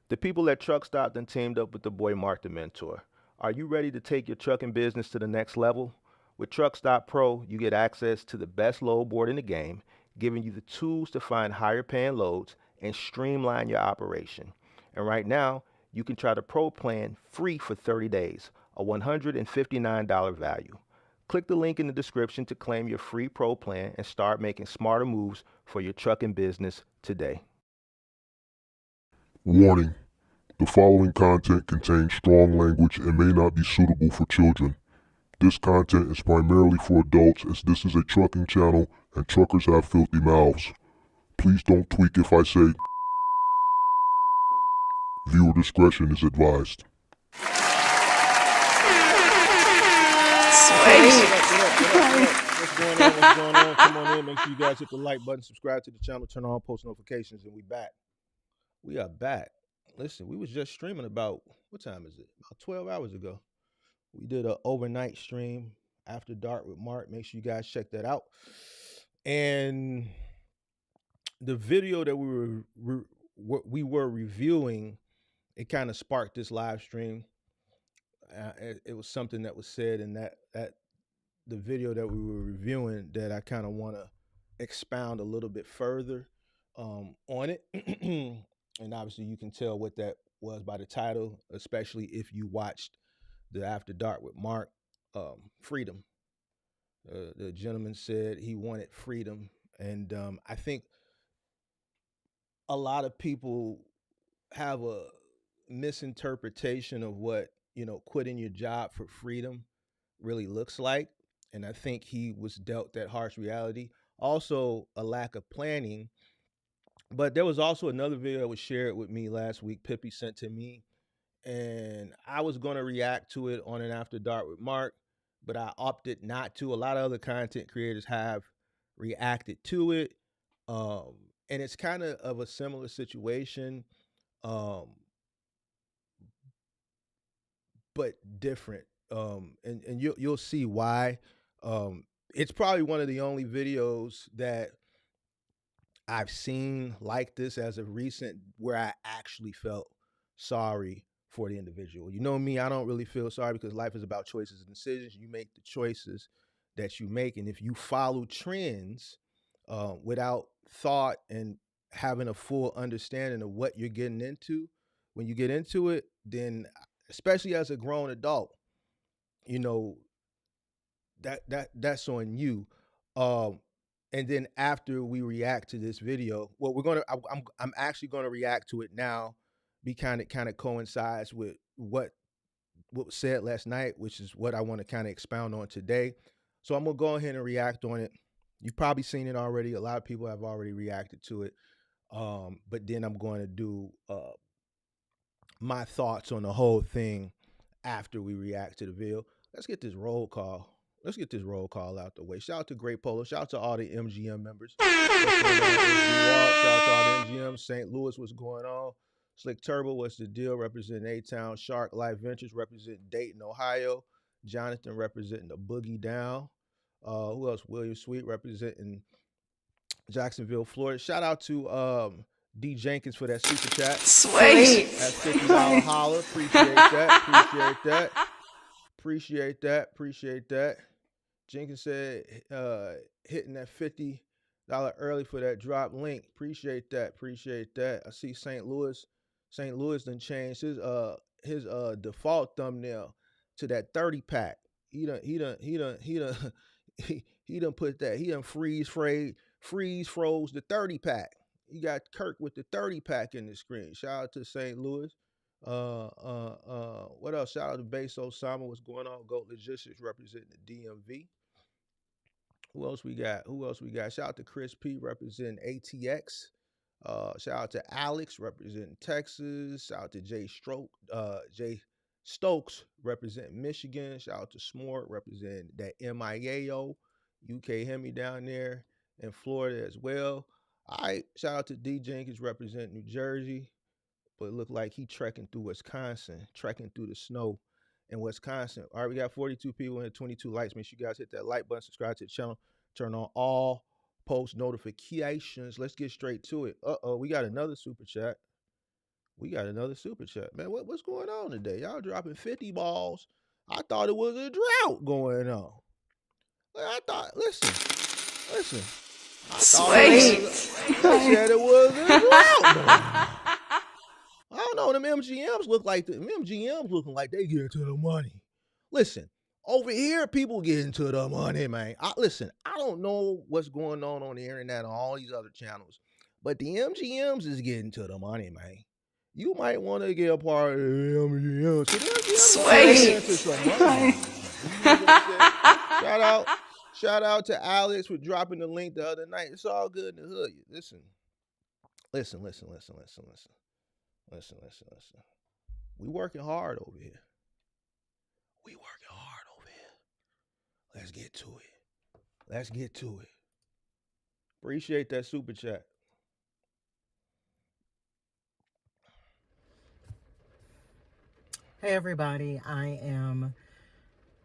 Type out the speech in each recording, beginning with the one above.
The people at Truck Stop then teamed up with the boy Mark the Mentor. Are you ready to take your trucking business to the next level? With Truck Stop Pro, you get access to the best load board in the game, giving you the tools to find higher paying loads and streamline your operation. And right now, you can try the Pro plan free for 30 days, a $159 value. Click the link in the description to claim your free Pro plan and start making smarter moves for your trucking business today. Warning: the following content contains strong language and may not be suitable for children. This content is primarily for adults as this is a trucking channel and truckers have filthy mouths. Please don't tweak if I say viewer discretion is advised. What's going on? What's going on? Come on in. Make sure you guys hit the like button, subscribe to the channel, turn on post notifications, and we back. We are back. Listen, we was just streaming about, what time is it? About 12 hours ago. We did an overnight stream after dark with Mark. Make sure you guys check that out. And the video that we were reviewing, it kind of sparked this live stream. It was something that was said in that the video that we were reviewing that I kind of want to expound a little bit further on it. And obviously, you can tell what that was by the title, especially if you watched the After Dark with Mark. Freedom. The gentleman said he wanted freedom, and I think a lot of people have a misinterpretation of what quitting your job for freedom really looks like. And I think he was dealt that harsh reality. Also, a lack of planning. But there was also another video that was shared with me last week. Pippi sent to me, and I was going to react to it on an After Dark with Mark, but I opted not to. A lot of other content creators have reacted to it, and it's kind of a similar situation, um, but different. And you'll see why. It's probably one of the only videos that I've seen like this as of recent where I actually felt sorry for the individual. You know me, I don't really feel sorry because life is about choices and decisions. You make the choices that you make. And if you follow trends without thought and having a full understanding of what you're getting into, when you get into it, then especially as a grown adult, you know, that's on you. Um, and then after we react to this video, well, I'm actually gonna react to it now. Be kind of coincides with what was said last night, which is what I want to kind of expound on today. So I'm gonna go ahead and react on it. You've probably seen it already. A lot of people have already reacted to it. But then I'm going to do my thoughts on the whole thing after we react to the video. Let's get this roll call. Let's get this roll call out the way. Shout out to Great Polo. Shout out to all the MGM members. What's going on? Shout out to all the MGM. St. Louis, what's going on? Slick Turbo, what's the deal? Representing A-Town. Shark Life Ventures, representing Dayton, Ohio. Jonathan, representing the Boogie Down. Who else? William Sweet, representing Jacksonville, Florida. Shout out to D Jenkins for that super chat. Sweet. That's $50 holler. Appreciate that. Appreciate that. Appreciate that. Appreciate that. Jenkins said hitting that $50 early for that drop link. Appreciate that. Appreciate that. I see St. Louis. St. Louis done changed his default thumbnail to that 30 pack. He done he done put that. He done freeze froze the 30 pack. You got Kirk with the 30 pack in the screen. Shout out to St. Louis. What else? Shout out to Base Osama. What's going on? Goat Logistics representing the DMV. Who else we got? Who else we got? Shout out to Chris P representing ATX. Shout out to Alex representing Texas. Shout out to Jay Stokes representing Michigan. Shout out to Smart representing that MIAO. UK Hemi down there in Florida as well. All right. Shout out to D Jenkins representing New Jersey. But it looked like he trekking through Wisconsin, trekking through the snow in Wisconsin. All right, we got 42 people and 22 likes. Make sure you guys hit that like button, subscribe to the channel, turn on all post notifications. Let's get straight to it. We got another super chat. We got another super chat, man. What's going on today? Y'all dropping 50 balls. I thought it was a drought going on. I thought, listen. I Sweet. They said it was a drought going on. I don't know. Them MGMs look like them MGMs looking like they get to the money. Listen, over here, people getting to the money, man. Listen, I don't know what's going on the internet on all these other channels, but the MGMs is getting to the money, man. You might want to get a part of the MGMs. Shout out to Alex for dropping the link the other night. It's all good in the hood. Listen. We working hard over here. Let's get to it. Appreciate that super chat. Hey everybody, I am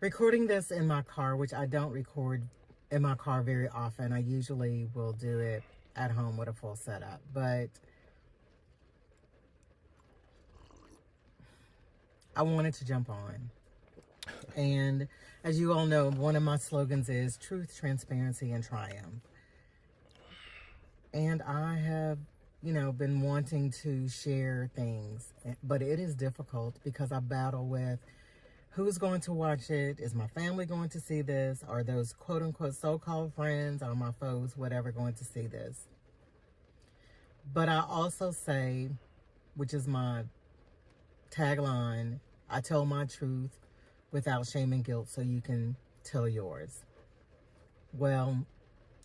recording this in my car, which I don't record in my car very often. I usually will do it at home with a full setup, but I wanted to jump on. And as you all know, one of my slogans is truth, transparency, and triumph. And I have, been wanting to share things, but it is difficult because I battle with who's going to watch it? Is my family going to see this? Are those quote unquote so-called friends or my foes, whatever, going to see this? But I also say, which is my tagline, I tell my truth without shame and guilt so you can tell yours. Well,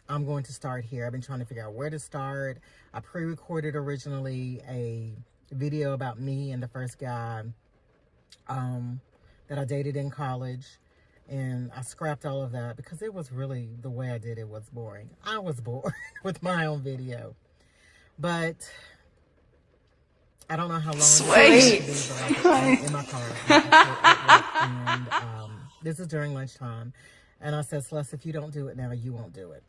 I'm going to start here. I've been trying to figure out where to start. I pre-recorded originally a video about me and the first guy that I dated in college. And I scrapped all of that because it was really, the way I did it was boring. I was bored with my own video. But I don't know how long I'm in my car and this is during lunchtime. And I said, Celeste, if you don't do it now, you won't do it.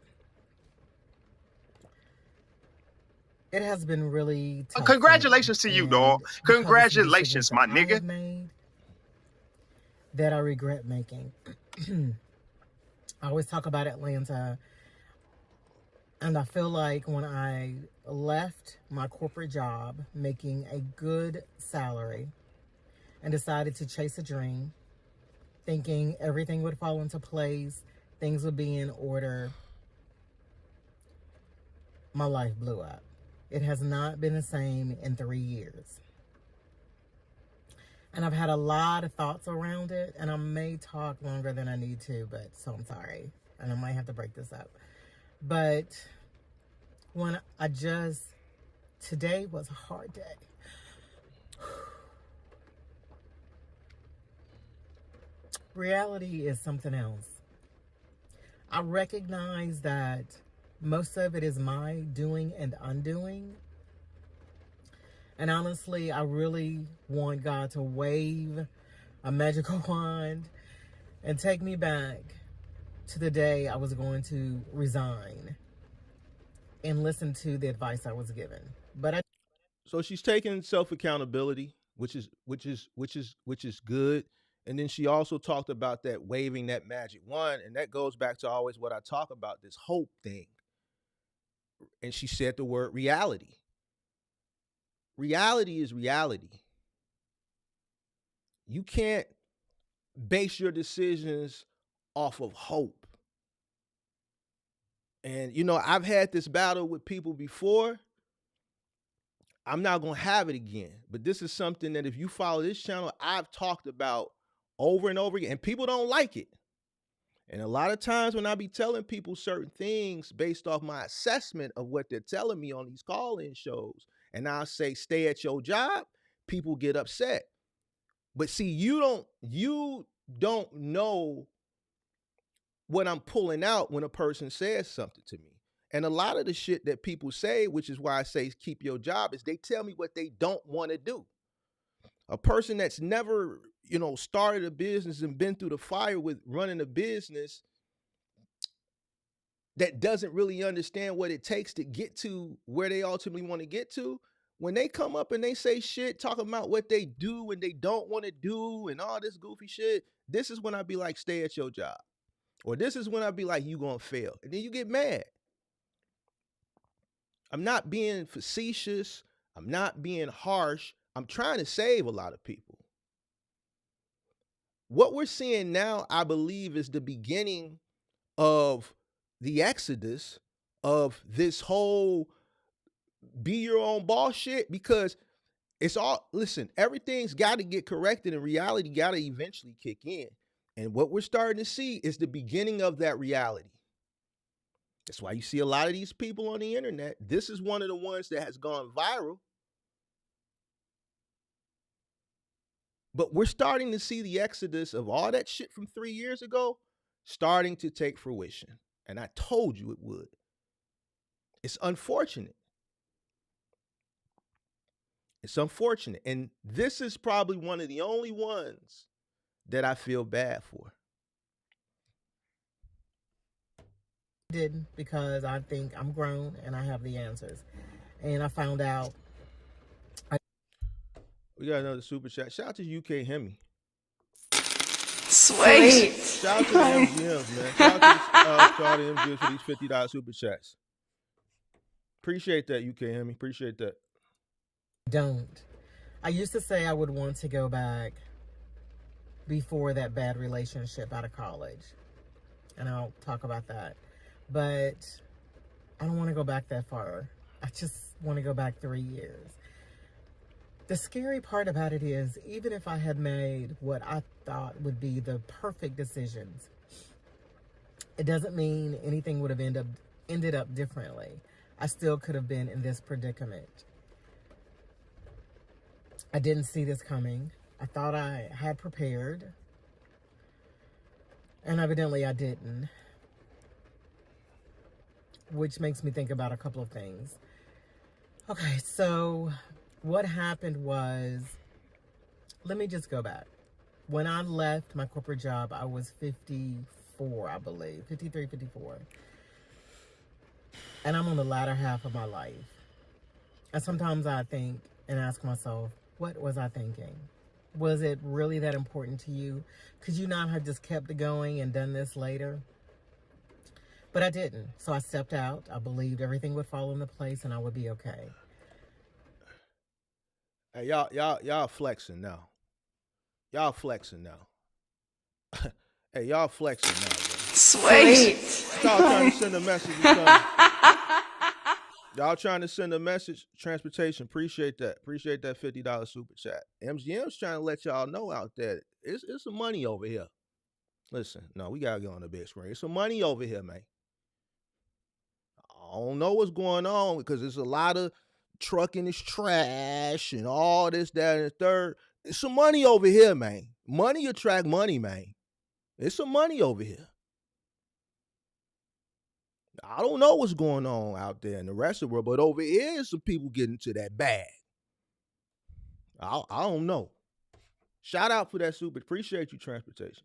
It has been really tough. Congratulations to you, dog. Congratulations, my nigga. That I regret making. I always talk about Atlanta. And I feel like when I left my corporate job, making a good salary, and decided to chase a dream, thinking everything would fall into place, things would be in order, my life blew up. It has not been the same in 3 years. And I've had a lot of thoughts around it, and I may talk longer than I need to, so I'm sorry. And I might have to break this up. But when today was a hard day. Reality is something else. I recognize that most of it is my doing and undoing. And honestly, I really want God to wave a magical wand and take me back to the day I was going to resign and listen to the advice I was given. So she's taking self accountability, which is good. And then she also talked about that waving that magic wand, and that goes back to always what I talk about, this hope thing. And she said the word reality. Reality is reality. You can't base your decisions off of hope. And, I've had this battle with people before. I'm not going to have it again. But this is something that if you follow this channel, I've talked about over and over again. And people don't like it. And a lot of times when I be telling people certain things based off my assessment of what they're telling me on these call-in shows, and I'll say, stay at your job, people get upset. But see, you don't know what I'm pulling out when a person says something to me. And a lot of the shit that people say, which is why I say keep your job, is they tell me what they don't want to do. A person that's never, started a business and been through the fire with running a business, that doesn't really understand what it takes to get to where they ultimately want to get to, when they come up and they say shit talking about what they do and they don't want to do and all this goofy shit, this is when I be like, stay at your job. Or this is when I be like, you gonna fail. And then you get mad. I'm not being facetious. I'm not being harsh. I'm trying to save a lot of people. What we're seeing now, I believe, is the beginning of the exodus of this whole be your own boss shit, because it's all, listen, everything's got to get corrected and reality got to eventually kick in. And what we're starting to see is the beginning of that reality. That's why you see a lot of these people on the internet. This is one of the ones that has gone viral. But we're starting to see the exodus of all that shit from 3 years ago starting to take fruition. And I told you it would. It's unfortunate. It's unfortunate. And this is probably one of the only ones that I feel bad for. Didn't, because I think I'm grown and I have the answers. And I found out. We got another super chat. Shout out to UK Hemi. Sweet. Shout out to the MGMs, man. Shout out to all the MGMs for these $50 super chats. Appreciate that, UK Hemi. Appreciate that. Don't. I used to say I would want to go back before that bad relationship out of college. And I'll talk about that. But I don't want to go back that far. I just want to go back 3 years. The scary part about it is, even if I had made what I thought would be the perfect decisions, it doesn't mean anything would have ended up differently. I still could have been in this predicament. I didn't see this coming. I thought I had prepared. And evidently I didn't. Which makes me think about a couple of things. Okay, so what happened was, let me just go back. When I left my corporate job, I was 54, I believe, 53, 54. And I'm on the latter half of my life. And sometimes I think and ask myself, what was I thinking? Was it really that important to you? Could you not have just kept it going and done this later? But I didn't. So I stepped out. I believed everything would fall into place and I would be okay. Hey, y'all flexing now. Y'all flexing now. Hey, y'all flexing now, bro. Sweet. Y'all trying to send a message. Y'all trying to send a message. Transportation. Appreciate that. Appreciate that $50 super chat. MGM's trying to let y'all know out there. It's some money over here. Listen, no, we gotta go on the big screen. It's some money over here, man. I don't know what's going on because there's a lot of trucking is trash and all this, that, and the third. It's some money over here, man. Money attract money, man. It's some money over here. I don't know what's going on out there in the rest of the world, but over here, some people getting to that bag. I don't know. Shout out for that super. Appreciate you, transportation.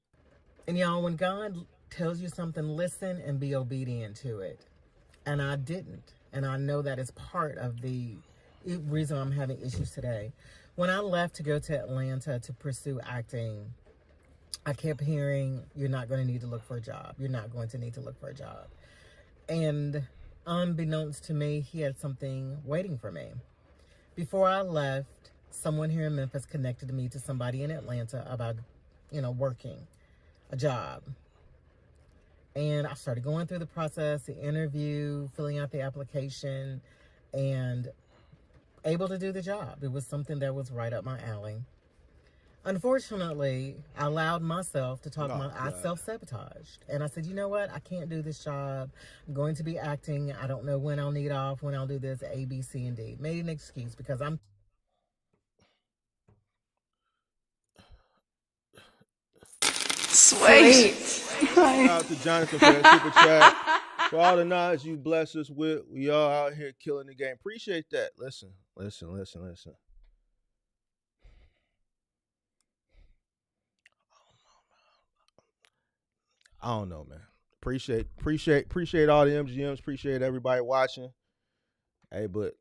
And y'all, when God tells you something, listen and be obedient to it. And I didn't. And I know that is part of the reason I'm having issues today. When I left to go to Atlanta to pursue acting, I kept hearing, you're not going to need to look for a job. You're not going to need to look for a job. And unbeknownst to me, he had something waiting for me. Before I left, someone here in Memphis connected me to somebody in Atlanta about, working a job. And I started going through the process, the interview, filling out the application, and able to do the job. It was something that was right up my alley. Unfortunately, I allowed myself to talk. I self-sabotaged. And I said, you know what? I can't do this job. I'm going to be acting. I don't know when I'll need off, when I'll do this, A, B, C, and D. Made an excuse because I'm... Sweet. Shout out to Jonathan for that super chat. For all the knowledge you bless us with, we all out here killing the game. Appreciate that. Listen. I don't know, man. Appreciate all the MGMs. Appreciate everybody watching. Hey, but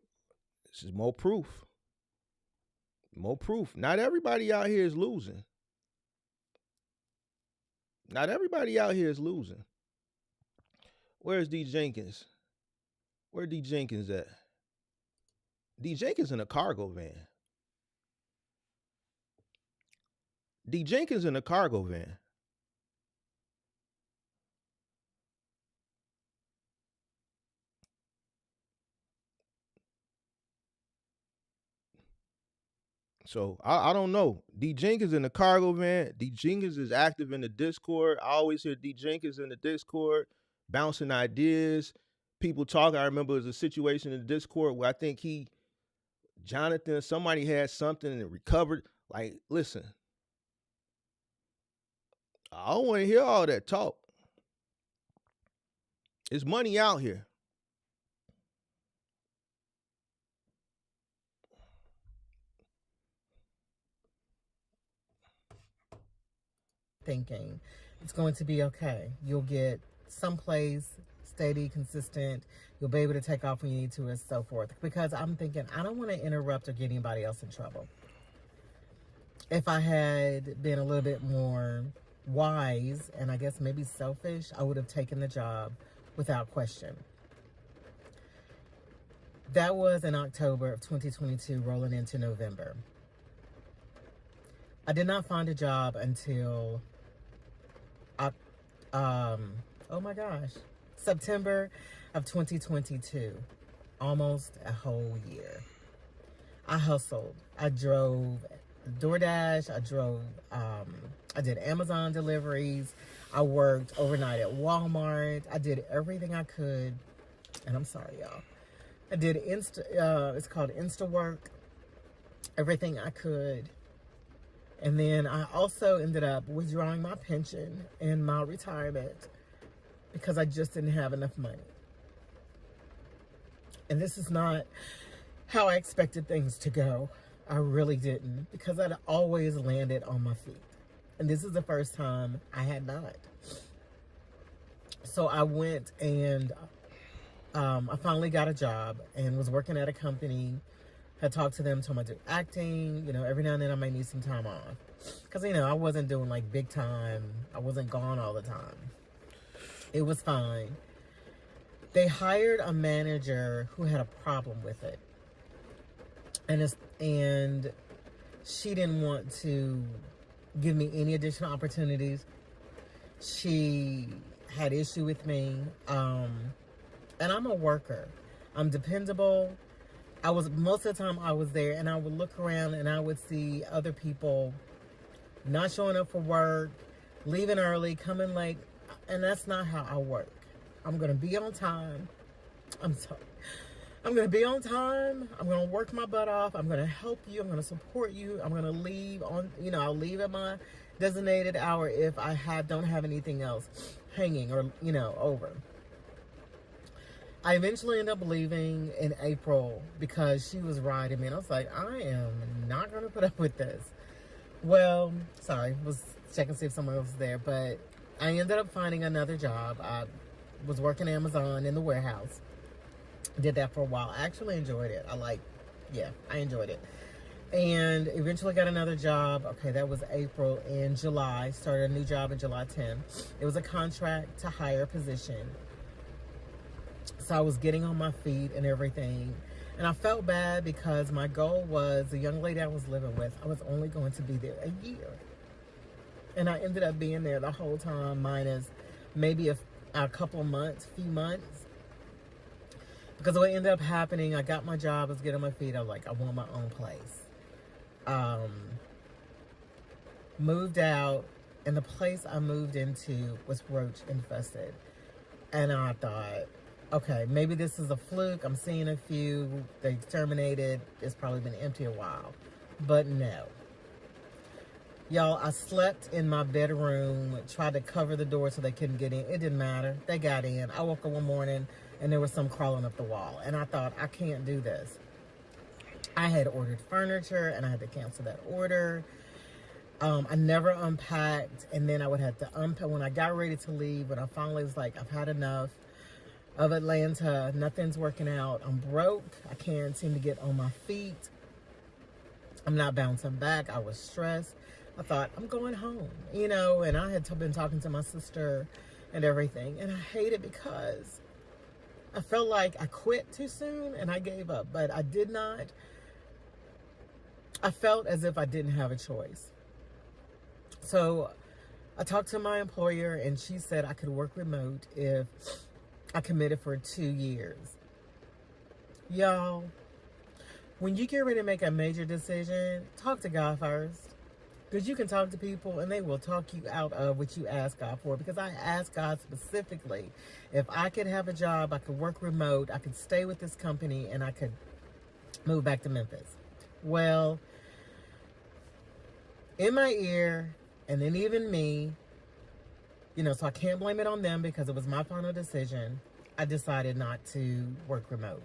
This is more proof. More proof. Not everybody out here is losing. Not everybody out here is losing. Where's D Jenkins? Where D Jenkins at? D Jenkins in a cargo van. D Jenkins in a cargo van. So I don't know. D Jenkins in the cargo van. D Jenkins is active in the Discord. I always hear D Jenkins in the Discord bouncing ideas. People talk. I remember there was a situation in the Discord where I think Jonathan, somebody had something and it recovered. Like, listen, I don't want to hear all that talk. There's money out here. Thinking it's going to be okay. You'll get someplace steady, consistent. You'll be able to take off when you need to and so forth. Because I'm thinking, I don't want to interrupt or get anybody else in trouble. If I had been a little bit more wise and I guess maybe selfish, I would have taken the job without question. That was in October of 2022, rolling into November. I did not find a job until, oh my gosh, September of 2022, almost a whole year. I hustled. I drove DoorDash. I did Amazon deliveries. I worked overnight at Walmart. I did everything I could. And I'm sorry, y'all. I did it's called Insta work. Everything I could. And then I also ended up withdrawing my pension and my retirement because I just didn't have enough money. And this is not how I expected things to go. I really didn't, because I'd always landed on my feet. And this is the first time I had not. So I went and I finally got a job and was working at a company. Had talked to them, told them I do acting. You know, every now and then I might need some time off. Because, you know, I wasn't doing like big time. I wasn't gone all the time. It was fine. They hired a manager who had a problem with it. And she didn't want to give me any additional opportunities. She had issue with me. And I'm a worker. I'm dependable. Most of the time I was there, and I would look around and I would see other people not showing up for work, leaving early, coming late, and that's not how I work. I'm going to be on time. I'm going to be on time. I'm going to work my butt off. I'm going to help you. I'm going to support you. I'm going to leave on, I'll leave at my designated hour if I don't have anything else hanging or, over. I eventually ended up leaving in April because she was riding me. And I was like, I am not going to put up with this. Well, sorry, was checking to see if someone else was there. But I ended up finding another job. I was working Amazon in the warehouse. Did that for a while. I actually enjoyed it. I enjoyed it. And eventually got another job. Okay, that was April. In July, started a new job in July 10. It was a contract to hire position. So I was getting on my feet and everything. And I felt bad because my goal was, the young lady I was living with, I was only going to be there a year. And I ended up being there the whole time, minus maybe a couple months, few months. Because what ended up happening, I got my job, I was getting on my feet, I was like, I want my own place. Moved out, and the place I moved into was roach infested. And I thought, okay, maybe this is a fluke. I'm seeing a few. They terminated. It's probably been empty a while. But no. Y'all, I slept in my bedroom, tried to cover the door so they couldn't get in. It didn't matter. They got in. I woke up one morning and there was some crawling up the wall. And I thought, I can't do this. I had ordered furniture and I had to cancel that order. I never unpacked, and then I would have to unpack. When I got ready to leave, when I finally was like, I've had enough, of Atlanta. Nothing's working out. I'm broke. I can't seem to get on my feet. I'm not bouncing back. I was stressed. I thought, I'm going home, and I had been talking to my sister and everything. And I hate it because I felt like I quit too soon and I gave up, but I did not. I felt as if I didn't have a choice. So I talked to my employer and she said I could work remote if I committed for 2 years. Y'all, when you get ready to make a major decision, talk to God first. Because you can talk to people and they will talk you out of what you ask God for. Because I asked God specifically, if I could have a job, I could work remote, I could stay with this company, and I could move back to Memphis. Well, in my ear, and then even me, so I can't blame it on them because it was my final decision, I decided not to work remote.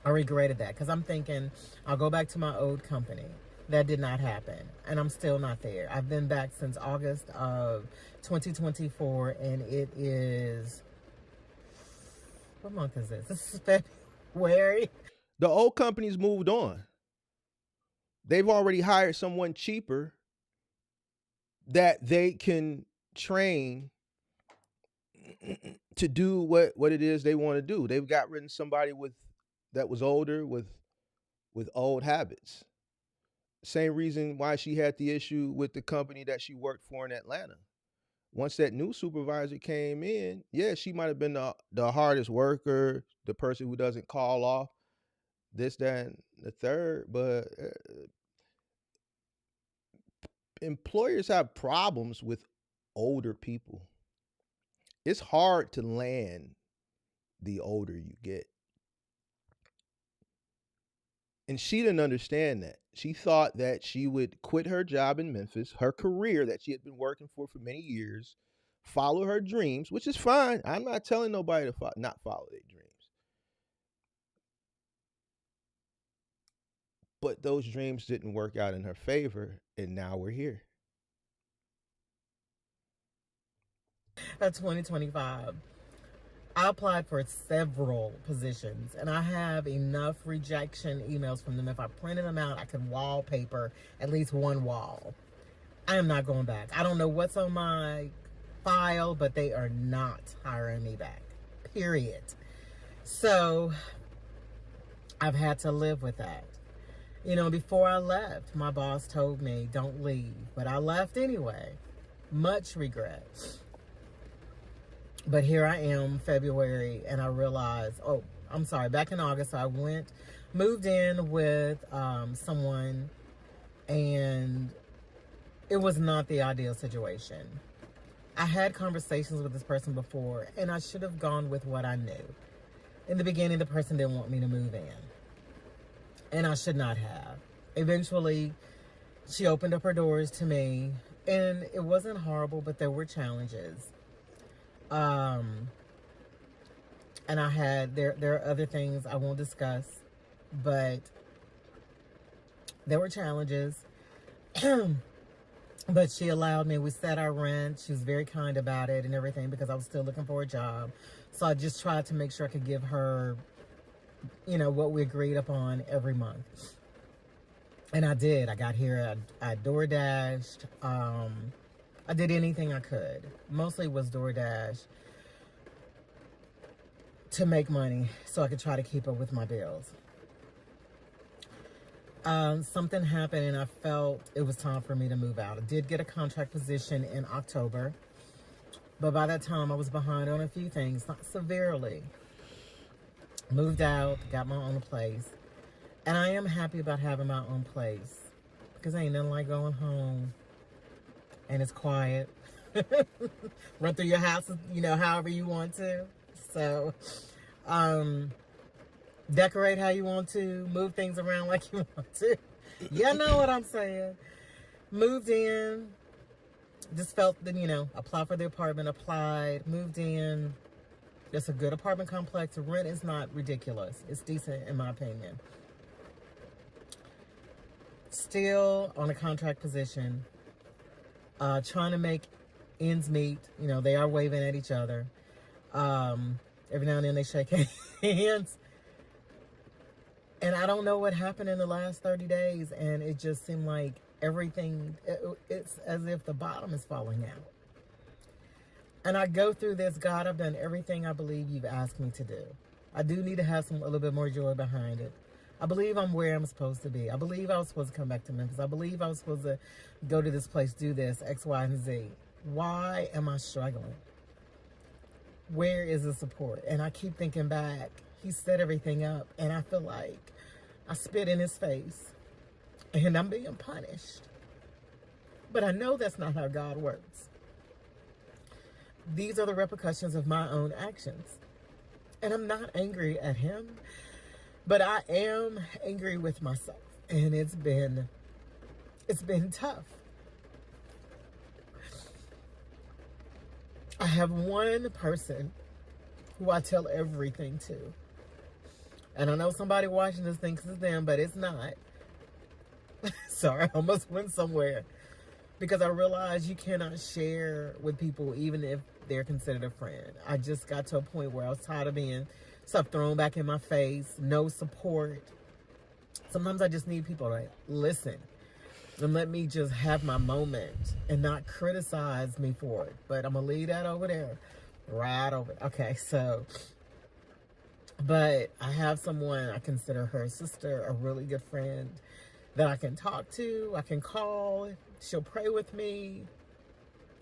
I regretted that because I'm thinking I'll go back to my old company. That did not happen, and I'm still not there. I've been back since August of 2024, and it is, what month is this? This is February. The old company's moved on. They've already hired someone cheaper that they can train to do what it is they want to do. They've got rid of somebody that was older with old habits. Same reason why she had the issue with the company that she worked for in Atlanta. Once that new supervisor came in, yeah, she might have been the hardest worker, the person who doesn't call off, this, that, and the third. But employers have problems with older people. It's hard to land the older you get. And she didn't understand that. She thought that she would quit her job in Memphis, her career that she had been working for many years, follow her dreams, which is fine. I'm not telling nobody to not follow their dreams. But those dreams didn't work out in her favor, and now we're here. 2025. I applied for several positions, and I have enough rejection emails from them. If I printed them out, I could wallpaper at least one wall. I am not going back. I don't know what's on my file, but they are not hiring me back. Period. So I've had to live with that. Before I left, my boss told me, don't leave. But I left anyway. Much regret. But here I am, February, and I realized, back in August, I moved in with someone, and it was not the ideal situation. I had conversations with this person before, and I should have gone with what I knew. In the beginning, the person didn't want me to move in, and I should not have. Eventually, she opened up her doors to me, and it wasn't horrible, but there were challenges. And there are other things I won't discuss, but there were challenges. But she allowed me, we set our rent. She was very kind about it and everything because I was still looking for a job. So I just tried to make sure I could give her, what we agreed upon every month. And I did. I got here, I DoorDashed. I did anything I could. Mostly was DoorDash to make money so I could try to keep up with my bills. Something happened and I felt it was time for me to move out. I did get a contract position in October, but by that time I was behind on a few things, not severely. Moved out, got my own place, and I am happy about having my own place because ain't nothing like going home and it's quiet. Run through your house, however you want to. So, decorate how you want to, move things around like you want to. You know what I'm saying. Moved in, just felt that, apply for the apartment, applied, moved in. It's a good apartment complex. The rent is not ridiculous. It's decent in my opinion. Still on a contract position, trying to make ends meet. They are waving at each other. Every now and then they shake hands. And I don't know what happened in the last 30 days. And it just seemed like everything, it's as if the bottom is falling out. And I go through this, God, I've done everything I believe you've asked me to do. I do need to have a little bit more joy behind it. I believe I'm where I'm supposed to be. I believe I was supposed to come back to Memphis. I believe I was supposed to go to this place, do this, X, Y, and Z. Why am I struggling? Where is the support? And I keep thinking back. He set everything up, and I feel like I spit in his face, and I'm being punished. But I know that's not how God works. These are the repercussions of my own actions. And I'm not angry at him, but I am angry with myself. And it's been tough. I have one person who I tell everything to. And I know somebody watching this thinks it's them, but it's not. Sorry, I almost went somewhere. Because I realized you cannot share with people even if they're considered a friend. I just got to a point where I was tired of being stuff thrown back in my face, no support. Sometimes I just need people to listen and let me just have my moment and not criticize me for it. But I'm going to leave that over there. Right over there. Okay, so, but I have someone, I consider her sister, a really good friend that I can talk to, I can call, she'll pray with me.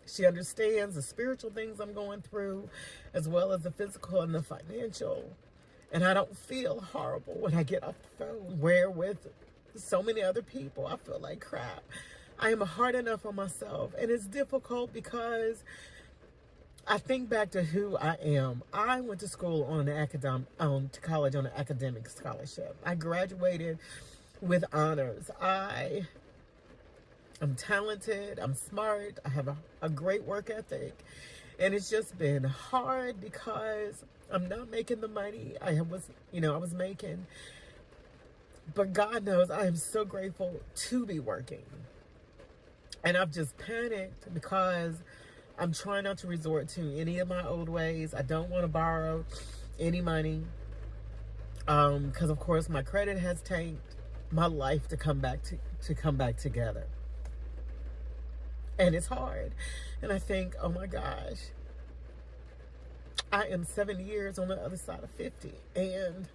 She understands the spiritual things I'm going through, as well as the physical and the financial. And I don't feel horrible when I get off the phone, where with so many other people, I feel like crap. I am hard enough on myself, and it's difficult because I think back to who I am. I went to school on to college on an academic scholarship. I graduated with honors. I'm talented, I'm smart, I have a great work ethic. And it's just been hard because I'm not making the money I was making. But God knows I am so grateful to be working. And I've just panicked because I'm trying not to resort to any of my old ways. I don't want to borrow any money. Because of course my credit has tanked. My life to come back together. And it's hard. And I think, oh my gosh, I am 7 years on the other side of 50. And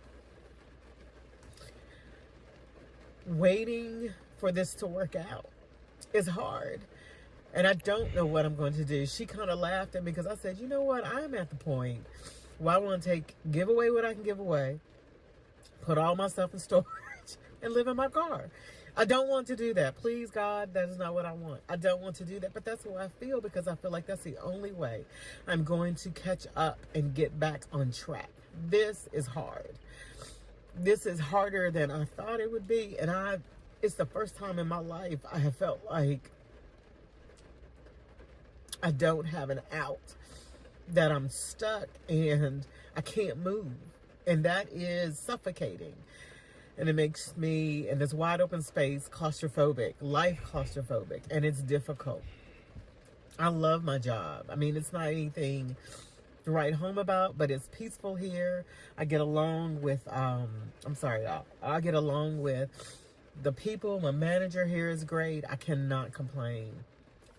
waiting for this to work out is hard. And I don't know what I'm going to do. She kind of laughed at me because I said, you know what? I'm at the point where I want to give away what I can give away, put all my stuff in storage, and live in my car. I don't want to do that. Please, God, that is not what I want. I don't want to do that, but that's what I feel because I feel like that's the only way I'm going to catch up and get back on track. This is hard. This is harder than I thought it would be, and it's the first time in my life I have felt like I don't have an out, that I'm stuck and I can't move, and that is suffocating. And it makes me, in this wide open space, claustrophobic, life claustrophobic, and it's difficult. I love my job. I mean, it's not anything to write home about, but it's peaceful here. I get along with, I get along with the people. My manager here is great. I cannot complain.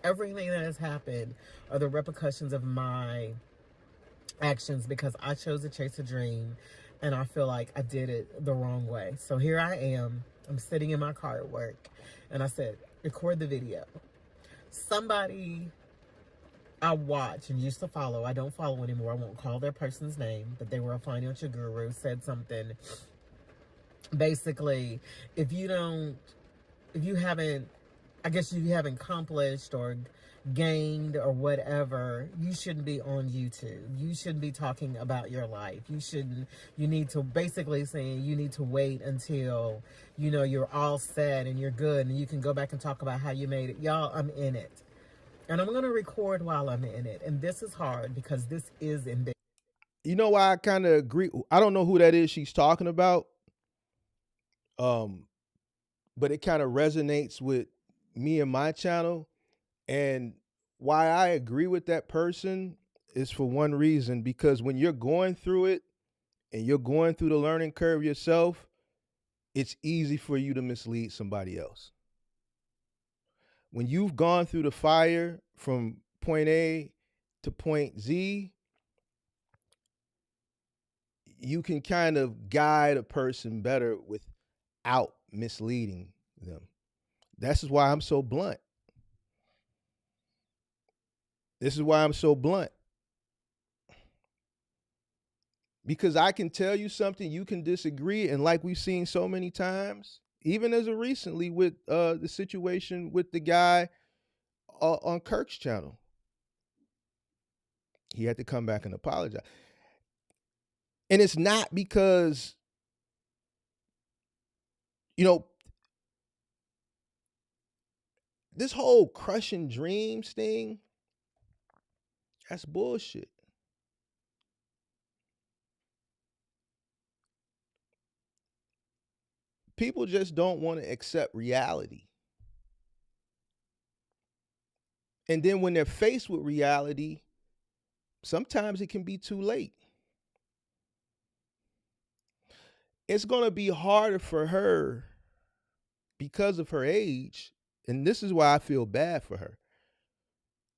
Everything that has happened are the repercussions of my actions because I chose to chase a dream. And I feel like I did it the wrong way. So here I am. I'm sitting in my car at work. And I said, record the video. Somebody I watch and used to follow, I don't follow anymore. I won't call their person's name. But they were a financial guru, said something. Basically, if you haven't accomplished or gained or whatever, you shouldn't be on YouTube. You shouldn't be talking about your life. You need to basically saying you need to wait until, you're all set and you're good and you can go back and talk about how you made it. Y'all, I'm in it. And I'm going to record while I'm in it. And this is hard because this is in. You know why I kind of agree? I don't know who that is she's talking about. But it kind of resonates with me and my channel. And why I agree with that person is for one reason, because when you're going through it and you're going through the learning curve yourself, it's easy for you to mislead somebody else. When you've gone through the fire from point A to point Z, you can kind of guide a person better without misleading them. This is why I'm so blunt. This is why I'm so blunt. Because I can tell you something, you can disagree, and like we've seen so many times, even as of recently with the situation with the guy on Kirk's channel, he had to come back and apologize. And it's not because, you know, this whole crushing dreams thing, that's bullshit. People just don't want to accept reality. And then when they're faced with reality, sometimes it can be too late. It's going to be harder for her because of her age. And this is why I feel bad for her.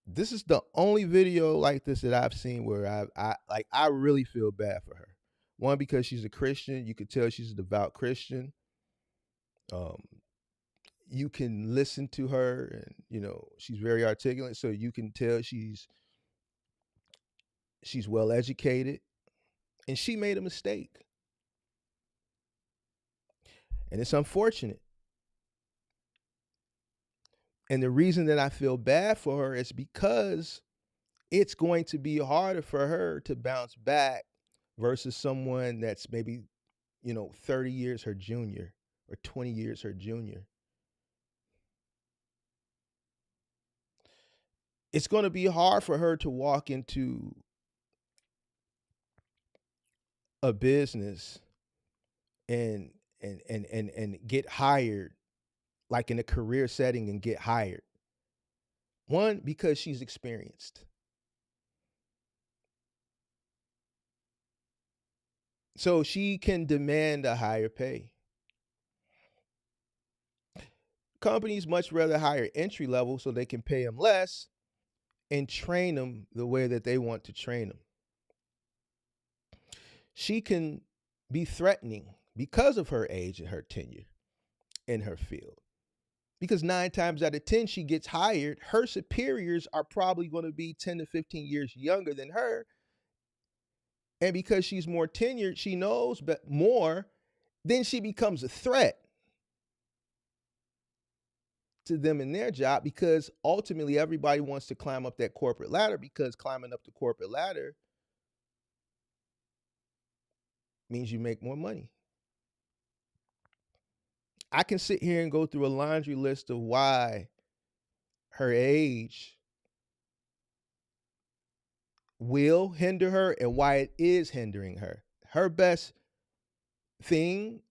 This is the only video like this that I've seen where I really feel bad for her. One, because she's a Christian. You could tell she's a devout Christian. You can listen to her, and you know she's very articulate, so you can tell she's well educated, and she made a mistake, and it's unfortunate. And the reason that I feel bad for her is because it's going to be harder for her to bounce back versus someone that's maybe, 30 years her junior or 20 years her junior. It's going to be hard for her to walk into a business and get hired, like in a career setting, and get hired. One, because she's experienced. So she can demand a higher pay. Companies much rather hire entry level so they can pay them less and train them the way that they want to train them. She can be threatening because of her age and her tenure in her field. Because 9 times out of 10, she gets hired, her superiors are probably going to be 10 to 15 years younger than her. And because she's more tenured, she knows more, then she becomes a threat to them in their job, because ultimately everybody wants to climb up that corporate ladder, because climbing up the corporate ladder means you make more money. I can sit here and go through a laundry list of why her age will hinder her and why it is hindering her. Her best thing,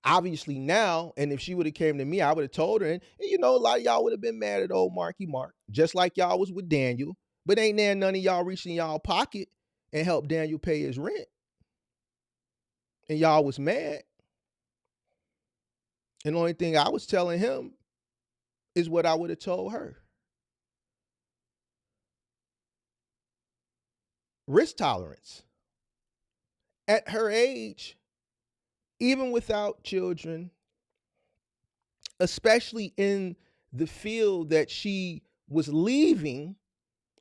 obviously now, and if she would have came to me, I would have told her, and a lot of y'all would have been mad at old Marky Mark, just like y'all was with Daniel, but ain't there none of y'all reaching y'all pocket and help Daniel pay his rent? And y'all was mad. And the only thing I was telling him is what I would have told her. Risk tolerance. At her age, even without children, especially in the field that she was leaving,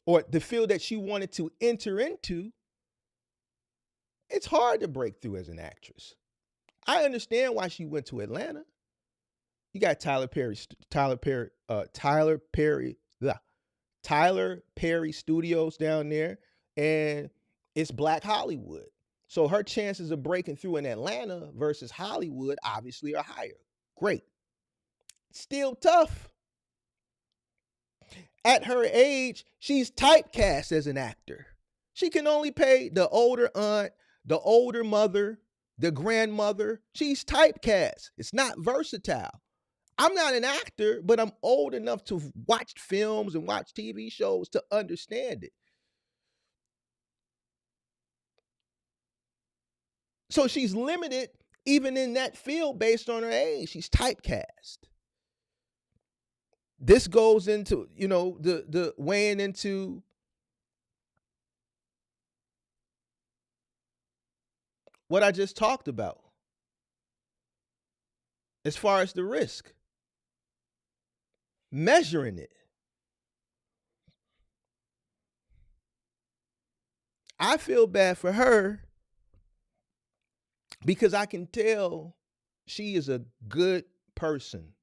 or the field that she wanted to enter into, it's hard to break through as an actress. I understand why she went to Atlanta. You got Tyler Perry Studios down there, and it's Black Hollywood. So her chances of breaking through in Atlanta versus Hollywood obviously are higher. Great. Still tough. At her age, she's typecast as an actor. She can only pay the older aunt, the older mother, the grandmother. She's typecast. It's not versatile. I'm not an actor, but I'm old enough to watch films and watch TV shows to understand it. So she's limited even in that field based on her age. She's typecast. This goes into, the weighing into what I just talked about as far as the risk. Measuring it. I feel bad for her because I can tell she is a good person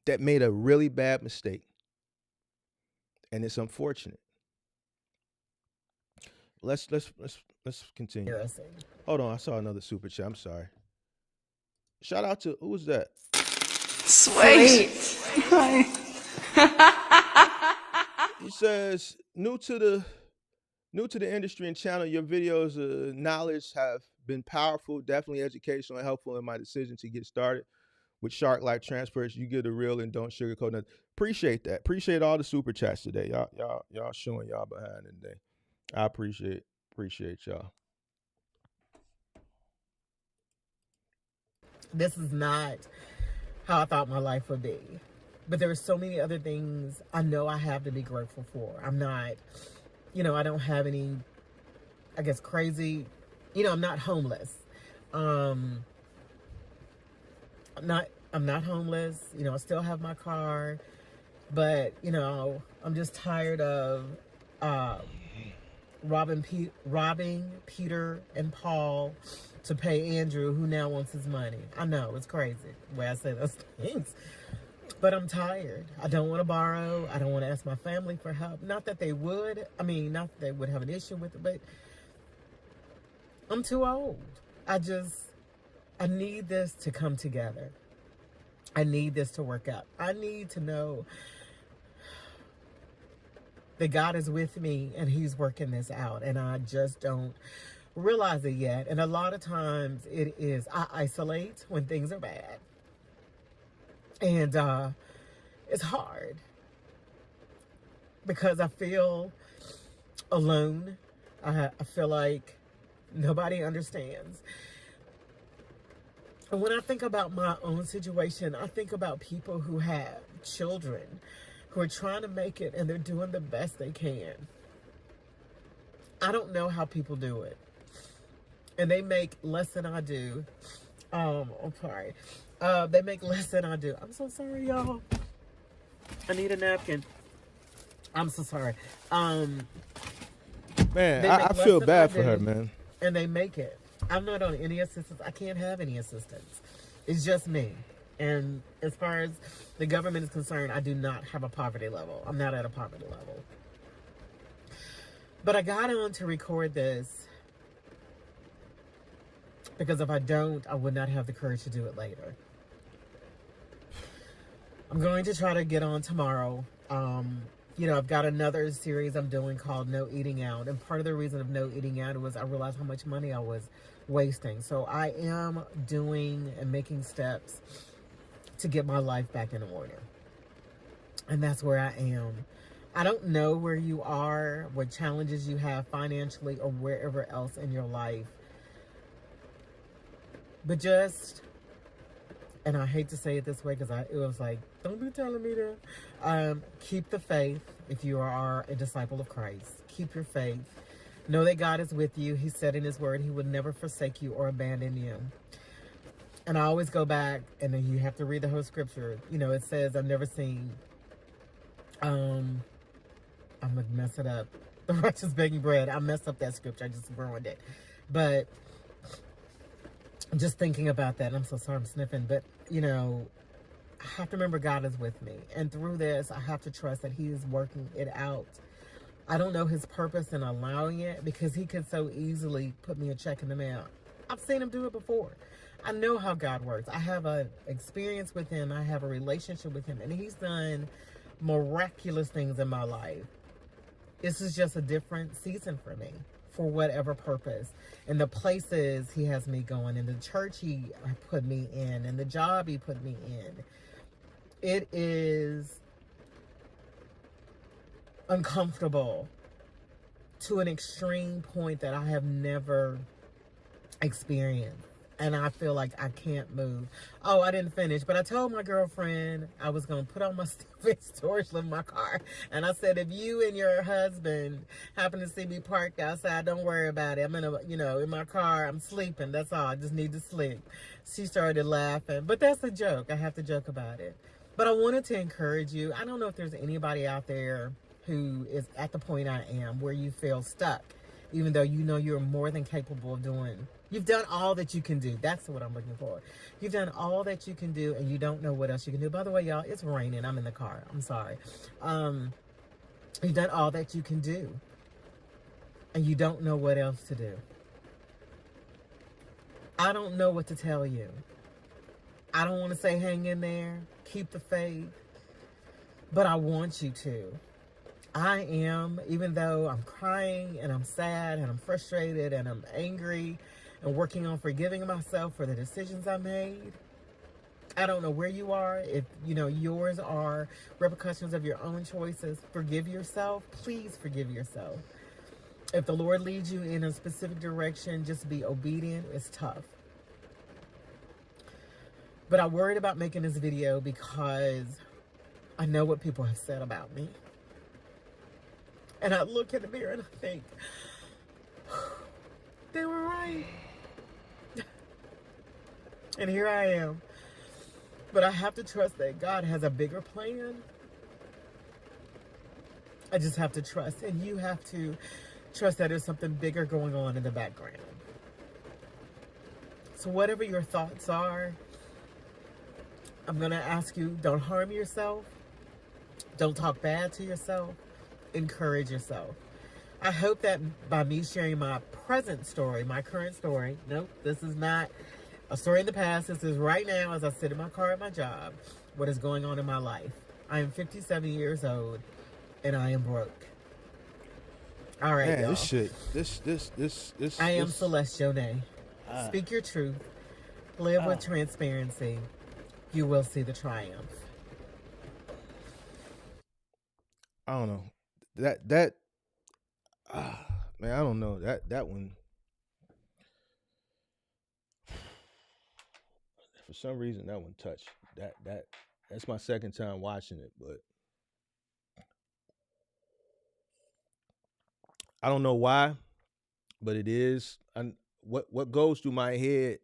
that made a really bad mistake. And it's unfortunate. Let's continue. Embarrassing. Hold on, I saw another super chat. I'm sorry. Shout out to, who was that? Sweet. He says, new to the industry and channel, your videos knowledge have been powerful, definitely educational and helpful in my decision to get started with Shark Life Transfers. You get the real and don't sugarcoat nothing. Appreciate that. Appreciate all the super chats today. Y'all showing y'all behind today. I appreciate y'all. This is not how I thought my life would be. But there are so many other things I know I have to be grateful for. I'm not, I don't have any, I guess, crazy, I'm not homeless. I'm not homeless. I still have my car. But, I'm just tired of robbing Peter and Paul to pay Andrew, who now wants his money. I know, it's crazy the way I say those things. But I'm tired. I don't want to borrow. I don't want to ask my family for help. Not that they would. Not that they would have an issue with it, but I'm too old. I need this to come together. I need this to work out. I need to know that God is with me and he's working this out. And I just don't realize it yet. And a lot of times I isolate when things are bad. And it's hard because I feel alone. I feel like nobody understands. And when I think about my own situation, I think about people who have children who are trying to make it and they're doing the best they can. I don't know how people do it. And they make less than I do. I'm sorry. They make less than I do. I'm so sorry, y'all. I need a napkin. I'm so sorry. Man, I feel bad for her, man. And they make it. I'm not on any assistance. I can't have any assistance. It's just me. And as far as the government is concerned, I do not have a poverty level. I'm not at a poverty level. But I got on to record this because if I don't, I would not have the courage to do it later. I'm going to try to get on tomorrow. I've got another series I'm doing called No Eating Out. And part of the reason of no eating out was I realized how much money I was wasting. So I am doing and making steps to get my life back in order. And that's where I am. I don't know where you are, what challenges you have financially or wherever else in your life. But and I hate to say it this way because it was like, don't be telling me that. Keep the faith if you are a disciple of Christ. Keep your faith. Know that God is with you. He said in his word he would never forsake you or abandon you. And I always go back, and then you have to read the whole scripture. It says, I've never seen, I'm going to mess it up. The righteous begging bread. I messed up that scripture. I just ruined it. But just thinking about that, I'm so sorry I'm sniffing, but I have to remember God is with me. And through this, I have to trust that he is working it out. I don't know his purpose in allowing it because he could so easily put me a check in the mail. I've seen him do it before. I know how God works. I have an experience with him. I have a relationship with him, and he's done miraculous things in my life. This is just a different season for me. for whatever purpose, and the places he has me going, and the church he put me in, and the job he put me in. It is uncomfortable to an extreme point that I have never experienced. And I feel like I can't move. Oh, I didn't finish. But I told my girlfriend I was going to put all my stuff in storage in my car. And I said, if you and your husband happen to see me parked outside, don't worry about it. I'm in my car. I'm sleeping. That's all. I just need to sleep. She started laughing. But that's a joke. I have to joke about it. But I wanted to encourage you. I don't know if there's anybody out there who is at the point I am where you feel stuck, even though you know you're more than capable of doing. You've done all that you can do. That's what I'm looking for. You've done all that you can do, and you don't know what else you can do. By the way, y'all, it's raining. I'm in the car. I'm sorry. You've done all that you can do, and you don't know what else to do. I don't know what to tell you. I don't want to say hang in there, keep the faith, but I want you to. I am, even though I'm crying and I'm sad and I'm frustrated and I'm angry and working on forgiving myself for the decisions I made. I don't know where you are. If, yours are repercussions of your own choices, forgive yourself. Please forgive yourself. If the Lord leads you in a specific direction, just be obedient. It's tough. But I worried about making this video because I know what people have said about me. And I look in the mirror and I think, they were right. And here I am. But I have to trust that God has a bigger plan. I just have to trust. And you have to trust that there's something bigger going on in the background. So whatever your thoughts are, I'm going to ask you, don't harm yourself. Don't talk bad to yourself. Encourage yourself. I hope that by me sharing my present story, my current story, nope, this is not a story in the past. This is right now as I sit in my car at my job, what is going on in my life. I am 57 years old and I am broke. All right, Man, y'all. this shit, this. I am Celeste Jonay. Speak your truth. Live with transparency. You will see the triumph. I don't know. Man, I don't know. That one, for some reason, that one touched. That's my second time watching it, but I don't know why, but it is. What goes through my head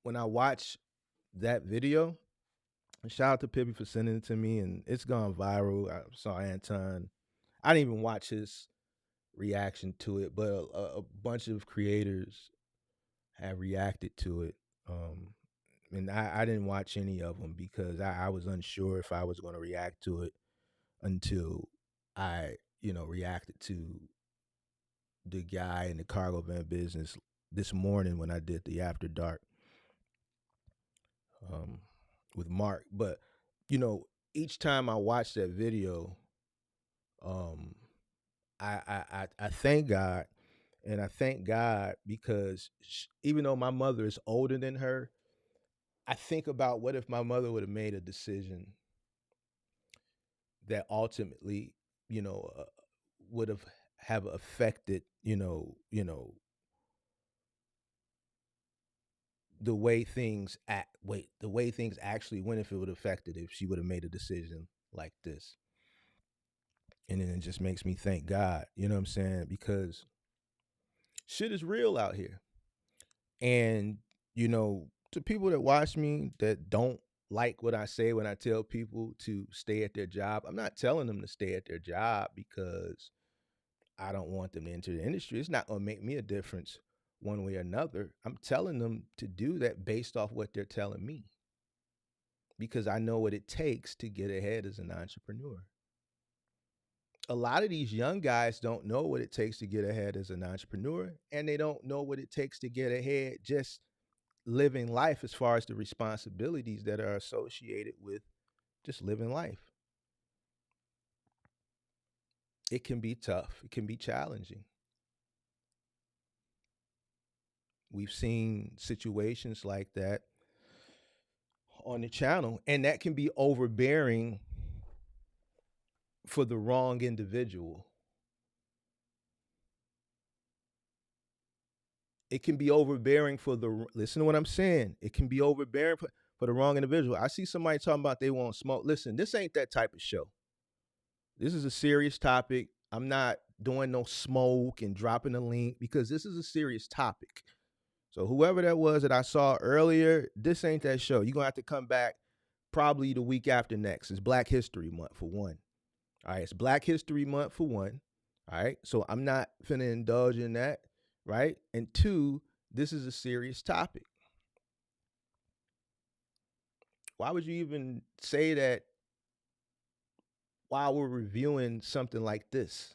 when I watch that video. And shout out to Pippi for sending it to me, and it's gone viral. I saw Anton. I didn't even watch his reaction to it, but a bunch of creators have reacted to it. And I didn't watch any of them because I was unsure if I was going to react to it until I, reacted to the guy in the cargo van business this morning when I did the After Dark with Mark. But, each time I watch that video, I thank God. And I thank God because even though my mother is older than her, I think about what if my mother would have made a decision that ultimately, would have affected, the way things the way things actually went, if it would have affected if she would have made a decision like this. And then it just makes me thank God, you know what I'm saying? Because shit is real out here. And, to people that watch me that don't like what I say when I tell people to stay at their job, I'm not telling them to stay at their job because I don't want them to enter the industry. It's not going to make me a difference one way or another. I'm telling them to do that based off what they're telling me because I know what it takes to get ahead as an entrepreneur. A lot of these young guys don't know what it takes to get ahead as an entrepreneur, and they don't know what it takes to get ahead just living life as far as the responsibilities that are associated with just living life. It can be tough. It can be challenging. We've seen situations like that on the channel, and that can be overbearing for the wrong individual. It can be overbearing for the, listen to what I'm saying. It can be overbearing for the wrong individual. I see somebody talking about they won't smoke. Listen, this ain't that type of show. This is a serious topic. I'm not doing no smoke and dropping a link because this is a serious topic. So whoever that was that I saw earlier, this ain't that show. You're going to have to come back probably the week after next. It's Black History Month for one. All right, it's Black History Month for one. All right, so I'm not finna indulge in that, right? And two, this is a serious topic. Why would you even say that while we're reviewing something like this?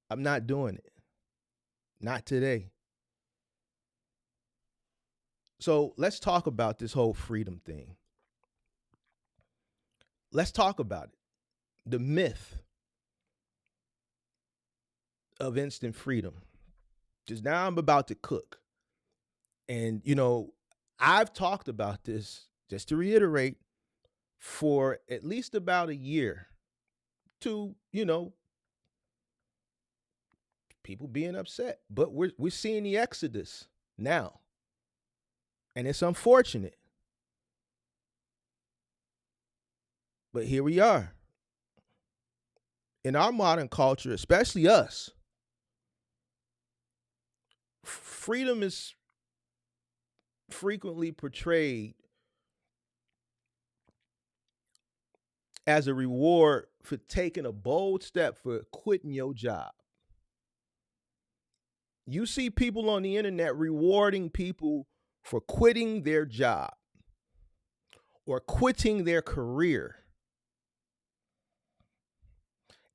I'm not doing it. Not today. So let's talk about this whole freedom thing. Let's talk about it. The myth of instant freedom. Because now I'm about to cook. And, you know, I've talked about this, just to reiterate, for at least about a year to, you know, people being upset. But we're seeing the exodus now. And it's unfortunate. But here we are. In our modern culture, especially us, freedom is frequently portrayed as a reward for taking a bold step for quitting your job. You see people on the internet rewarding people for quitting their job or quitting their career.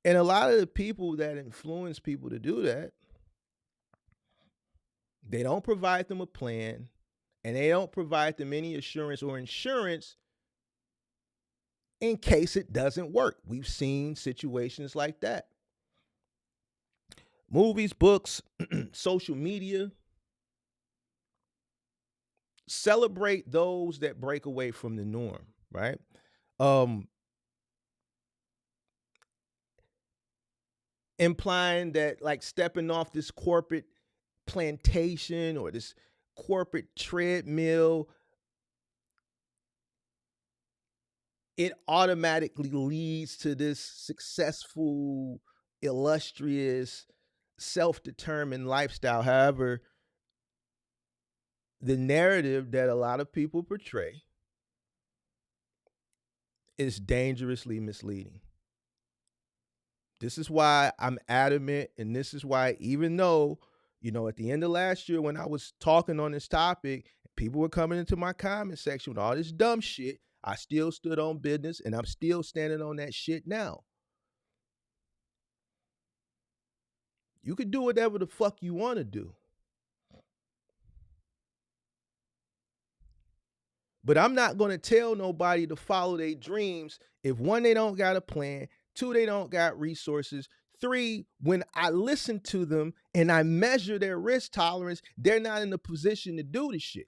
And a lot of the people that influence people to do that, they don't provide them a plan, and they don't provide them any assurance or insurance in case it doesn't work. We've seen situations like that. Movies, books, social media celebrate those that break away from the norm, right? Implying that, like, stepping off this corporate plantation or this corporate treadmill, it automatically leads to this successful, illustrious, self-determined lifestyle. However, the narrative that a lot of people portray is dangerously misleading. This is why I'm adamant, and this is why, even though, you know, at the end of last year when I was talking on this topic, people were coming into my comment section with all this dumb shit, I still stood on business, and I'm still standing on that shit now. You can do whatever the fuck you want to do. But I'm not going to tell nobody to follow their dreams if, one, they don't got a plan, two, they don't got resources, three, when I listen to them and I measure their risk tolerance, they're not in a position to do this shit.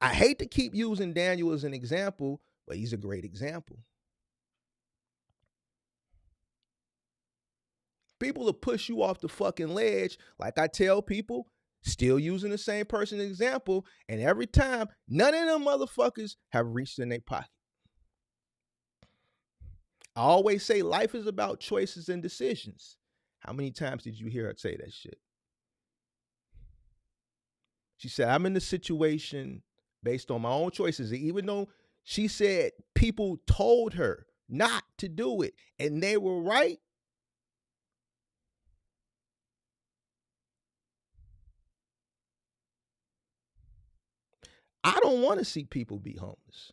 I hate to keep using Daniel as an example, but he's a great example. People will push you off the fucking ledge, like I tell people, still using the same person example, and every time, none of them motherfuckers have reached in their pocket. I always say life is about choices and decisions. How many times did you hear her say that shit? She said, I'm in the situation based on my own choices. And even though she said people told her not to do it, and they were right, I don't want to see people be homeless.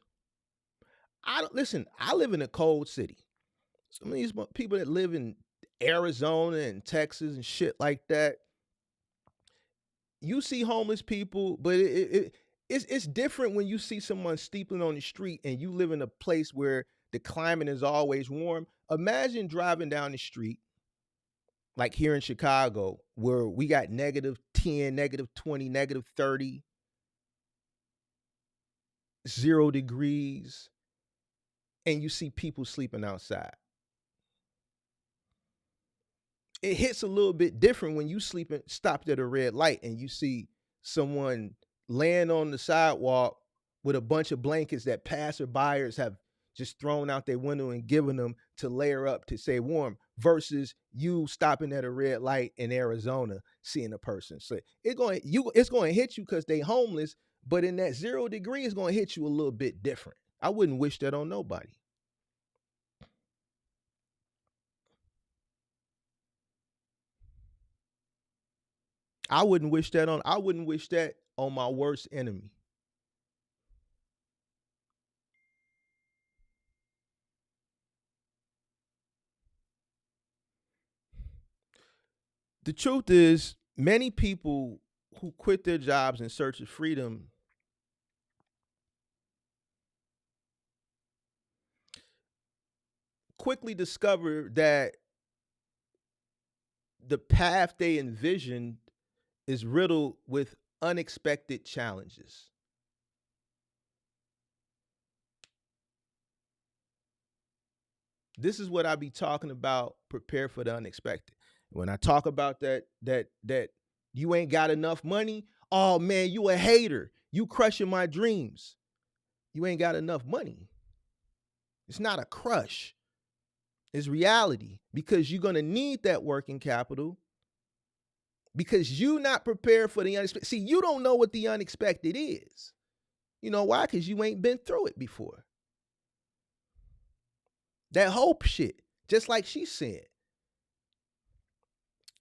Listen, I live in a cold city. Some of these people that live in Arizona and Texas and shit like that, you see homeless people, but it's different when you see someone steepling on the street and you live in a place where the climate is always warm. Imagine driving down the street, like here in Chicago, where we got -10, -20, -30, 0 degrees, and you see people sleeping outside. It hits a little bit different when you stopped at a red light and you see someone laying on the sidewalk with a bunch of blankets that passerbyers have just thrown out their window and given them to layer up to stay warm, versus you stopping at a red light in Arizona seeing a person. So it's going to hit you because they homeless, but in that 0 degree, it's going to hit you a little bit different. I wouldn't wish that on nobody. I wouldn't wish that on my worst enemy. The truth is, many people who quit their jobs in search of freedom quickly discover that the path they envisioned is riddled with unexpected challenges. This is what I be talking about, prepare for the unexpected. When I talk about that you ain't got enough money, oh man, you a hater. You crushing my dreams. You ain't got enough money. It's not a crush. It's reality, because you're going to need that working capital, because you not prepared for the unexpected. See, you don't know what the unexpected is. You know why? Because you ain't been through it before. That hope shit, just like she said.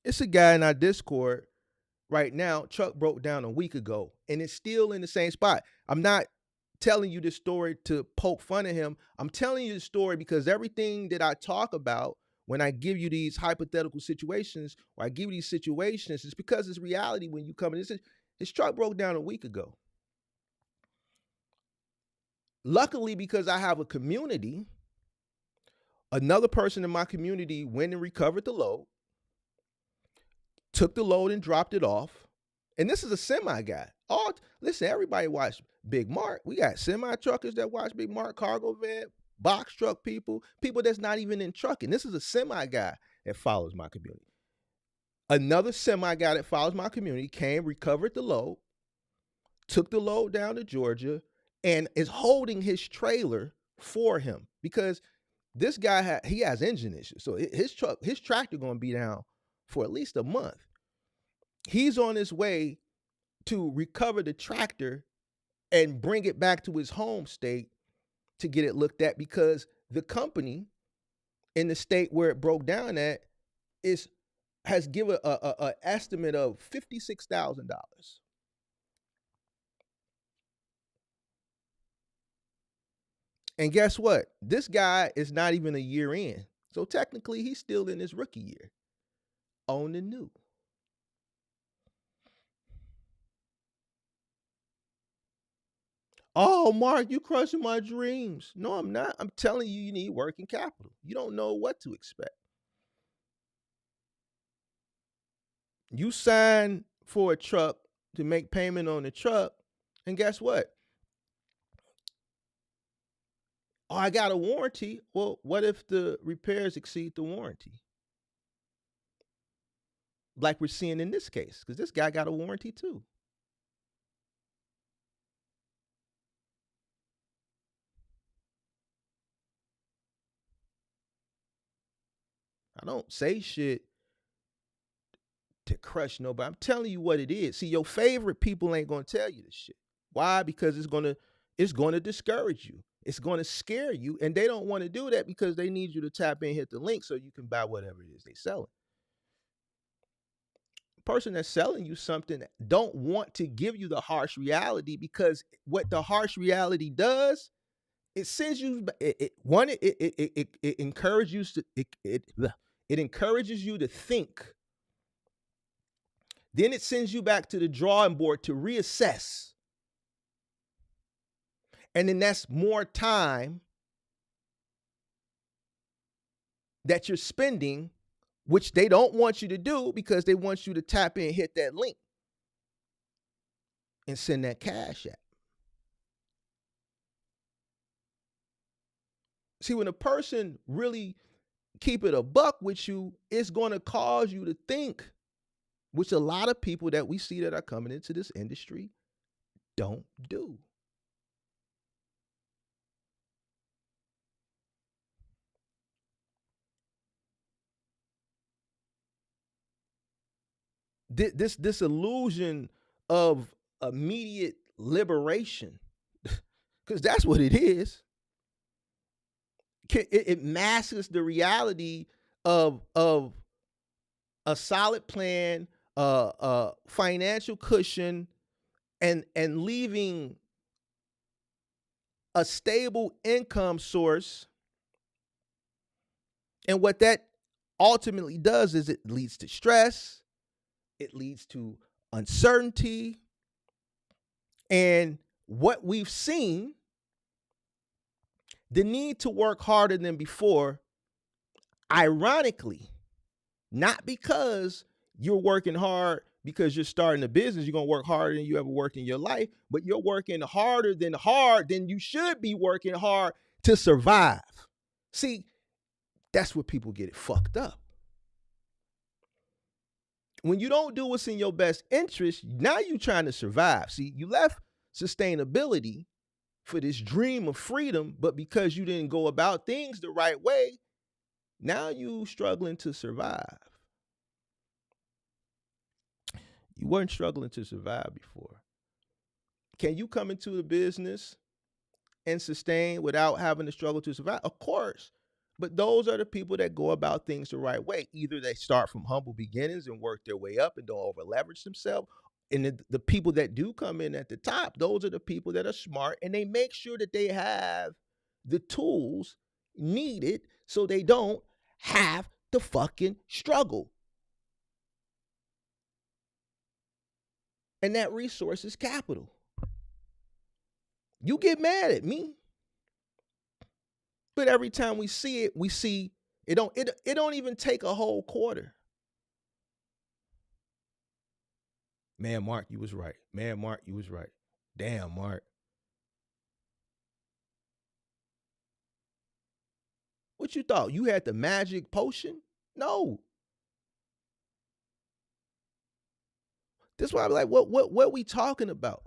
It's a guy in our Discord right now. Truck broke down a week ago, and it's still in the same spot. I'm not telling you this story to poke fun at him. I'm telling you the story because everything that I talk about when I give you these hypothetical situations, or I give you these situations, it's because it's reality when you come in. His truck broke down a week ago. Luckily, because I have a community, another person in my community went and recovered the load, took the load and dropped it off. And this is a semi guy. Listen, everybody watch Big Mark. We got semi truckers that watch Big Mark, cargo van, box truck people that's not even in trucking. This is a semi guy that follows my community. Another semi guy that follows my community came, recovered the load, took the load down to Georgia, and is holding his trailer for him, because this guy he has engine issues. So his tractor going to be down for at least a month. He's on his way to recover the tractor and bring it back to his home state to get it looked at, because the company in the state where it broke down at has given a estimate of $56,000. And guess what? This guy is not even a year in. So technically, he's still in his rookie year on the new. Oh, Mark, you crushing my dreams. No, I'm not. I'm telling you, you need working capital. You don't know what to expect. You sign for a truck to make payment on the truck, and guess what? Oh, I got a warranty. Well, what if the repairs exceed the warranty? Like we're seeing in this case, because this guy got a warranty too. I don't say shit to crush nobody. I'm telling you what it is. See, your favorite people ain't gonna tell you this shit. Why? Because it's gonna discourage you. It's gonna scare you, and they don't want to do that because they need you to tap in, hit the link, so you can buy whatever it is they selling. The person that's selling you something don't want to give you the harsh reality, because what the harsh reality does, it sends you. It encourages you to it encourages you to think. Then it sends you back to the drawing board to reassess. And then that's more time that you're spending which they don't want you to do because they want you to tap in, hit that link, and send that cash app. See, when a person really keep it a buck with you, it's going to cause you to think, which a lot of people that we see that are coming into this industry don't do. This illusion of immediate liberation, because that's what it is. It masks the reality of a solid plan, financial cushion, and leaving a stable income source. And what that ultimately does is it leads to stress, it leads to uncertainty, and what we've seen, the need to work harder than before, ironically, not because you're working hard because you're starting a business, you're going to work harder than you ever worked in your life, but you're working harder than you should be working hard to survive. See, that's where people get it fucked up. When you don't do what's in your best interest, now you're trying to survive. See, you left sustainability for this dream of freedom, but because you didn't go about things the right way, now you struggling to survive. You weren't struggling to survive before. Can you come into the business and sustain without having to struggle to survive? Of course. But those are the people that go about things the right way. Either they start from humble beginnings and work their way up and don't over leverage themselves. And the people that do come in at the top, those are the people that are smart and they make sure that they have the tools needed so they don't have to fucking struggle. And that resource is capital. You get mad at me, but every time we see it don't even take a whole quarter. Man, Mark, you was right. Man, Mark, you was right. Damn, Mark. What you thought? You had the magic potion? No. This is why I'm like, what we talking about?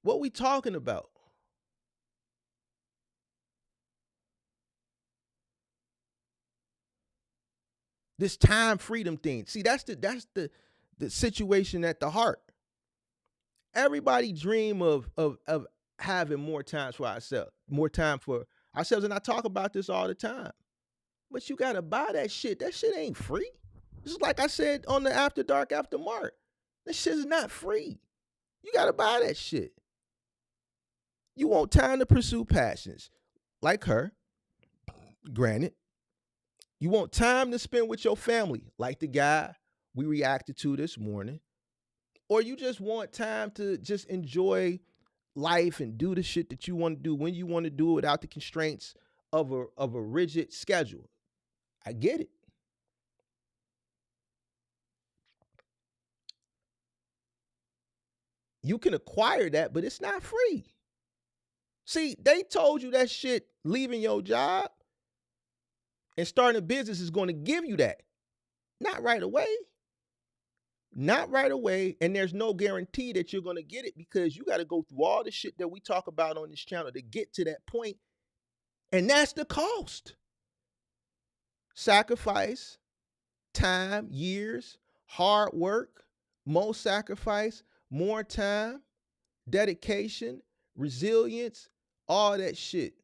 What we talking about? This time freedom thing. See, that's the situation at the heart. Everybody dream of having more time for ourselves, and I talk about this all the time. But you gotta buy that shit. That shit ain't free. This is like I said on the After Dark After Mark. That shit is not free. You gotta buy that shit. You want time to pursue passions, like her, granted. You want time to spend with your family, like the guy we reacted to this morning. Or you just want time to just enjoy life and do the shit that you want to do when you want to do it without the constraints of a rigid schedule. I get it. You can acquire that, but it's not free. See, they told you that shit, leaving your job and starting a business is going to give you that. Not right away. Not right away. And there's no guarantee that you're going to get it because you got to go through all the shit that we talk about on this channel to get to that point. And that's the cost. Sacrifice, time, years, hard work, more sacrifice, more time, dedication, resilience, all that shit.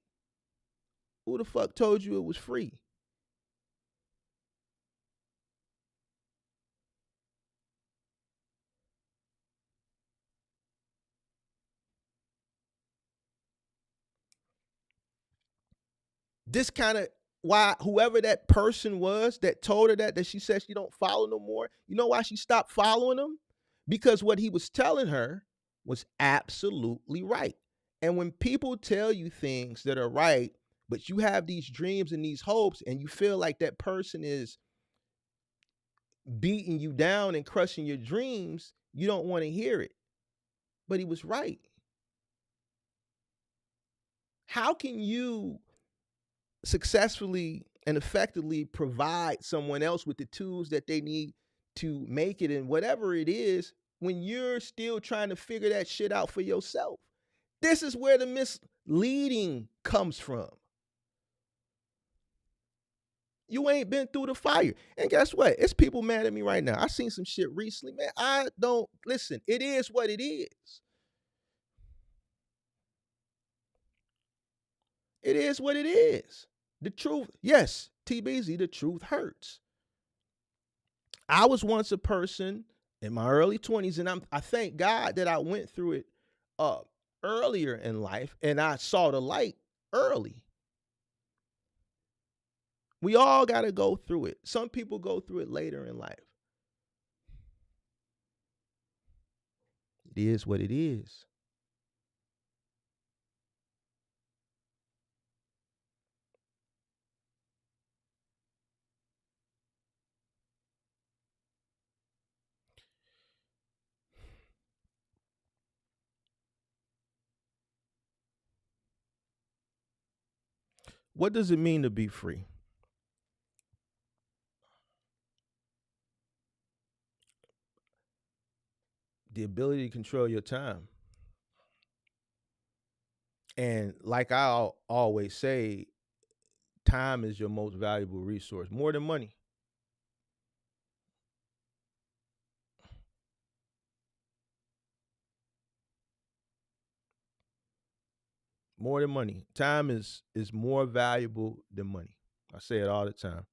Who the fuck told you it was free? This kind of why whoever that person was that told her that she said she don't follow no more, you know why she stopped following him? Because what he was telling her was absolutely right. And when people tell you things that are right, but you have these dreams and these hopes, and you feel like that person is beating you down and crushing your dreams, you don't want to hear it. But he was right. How can you successfully and effectively provide someone else with the tools that they need to make it in whatever it is when you're still trying to figure that shit out for yourself? This is where the misleading comes from. You ain't been through the fire. And guess what? It's people mad at me right now. I seen some shit recently, man. I don't listen. It is what it is. It is what it is. The truth, yes, TBZ, the truth hurts. I was once a person in my early 20s, and I thank God that I went through it earlier in life, and I saw the light early. We all got to go through it. Some people go through it later in life. It is what it is. What does it mean to be free? The ability to control your time. And like I always say, time is your most valuable resource, more than money. More than money. Time is more valuable than money. I say it all the time.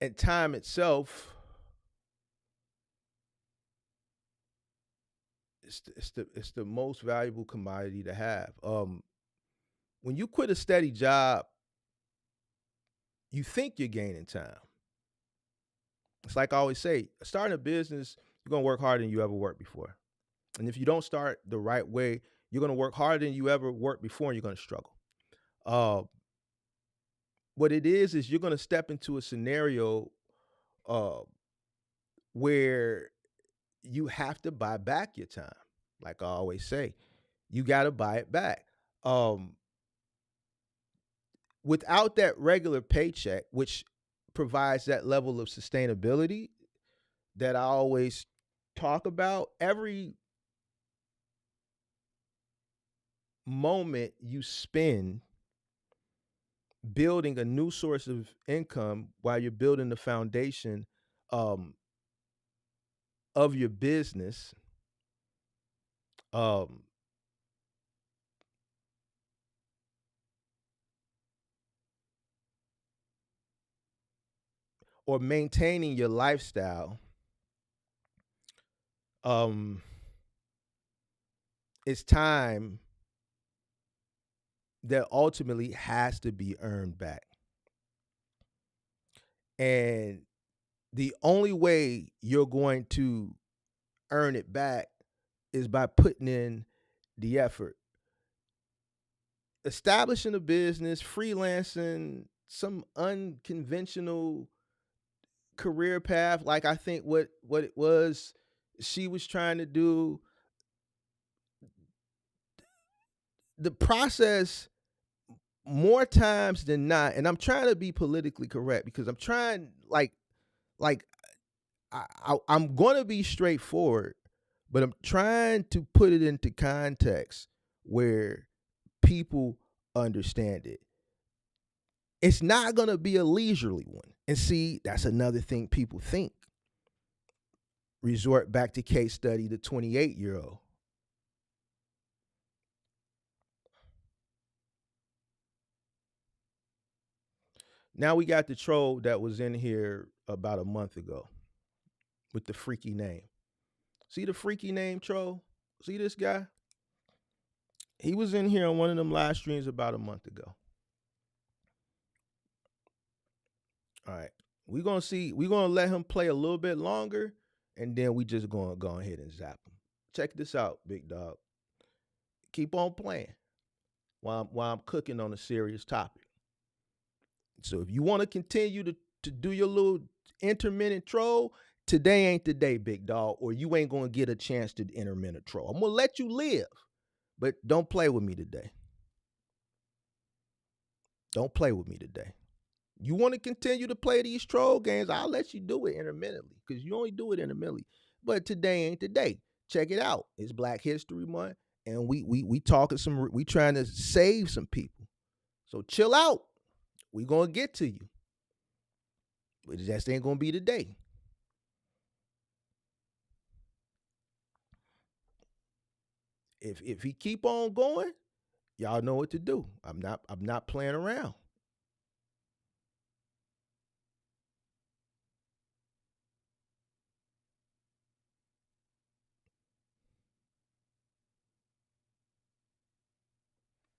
And time itself, it's the most valuable commodity to have. When you quit a steady job, you think you're gaining time. It's like I always say, starting a business, you're gonna work harder than you ever worked before. And if you don't start the right way, you're gonna work harder than you ever worked before, and you're gonna struggle. Uh, what it is you're gonna step into a scenario uh, where you have to buy back your time. Like I always say, you got to buy it back. Um, without that regular paycheck, which provides that level of sustainability that I always talk about, every moment you spend building a new source of income while you're building the foundation um, of your business, um, or maintaining your lifestyle, it's time that ultimately has to be earned back. And the only way you're going to earn it back is by putting in the effort. Establishing a business, freelancing, some unconventional career path, like I think what it was she was trying to do. The process, more times than not, and I'm trying to be politically correct because I'm trying like I'm gonna be straightforward, but I'm trying to put it into context where people understand it. It's not gonna be a leisurely one. And see, that's another thing people think. Resort back to case study, the 28-year-old. Now we got the troll that was in here about a month ago with the freaky name. See the freaky name troll? See this guy? He was in here on one of them live streams about a month ago. All right. We're gonna let him play a little bit longer, and then we just gonna go ahead and zap him. Check this out, big dog. Keep on playing while I'm cooking on a serious topic. So if you want to continue to do your little intermittent troll, today ain't the day, big dog, or you ain't gonna get a chance to intermittent troll. I'm gonna let you live, but don't play with me today. Don't play with me today. You want to continue to play these troll games, I'll let you do it intermittently, because you only do it intermittently. But today ain't the day. Check it out. It's Black History Month, and we talking we trying to save some people. So chill out. We gonna get to you. But it just ain't gonna be today. If he keep on going, y'all know what to do. I'm not playing around.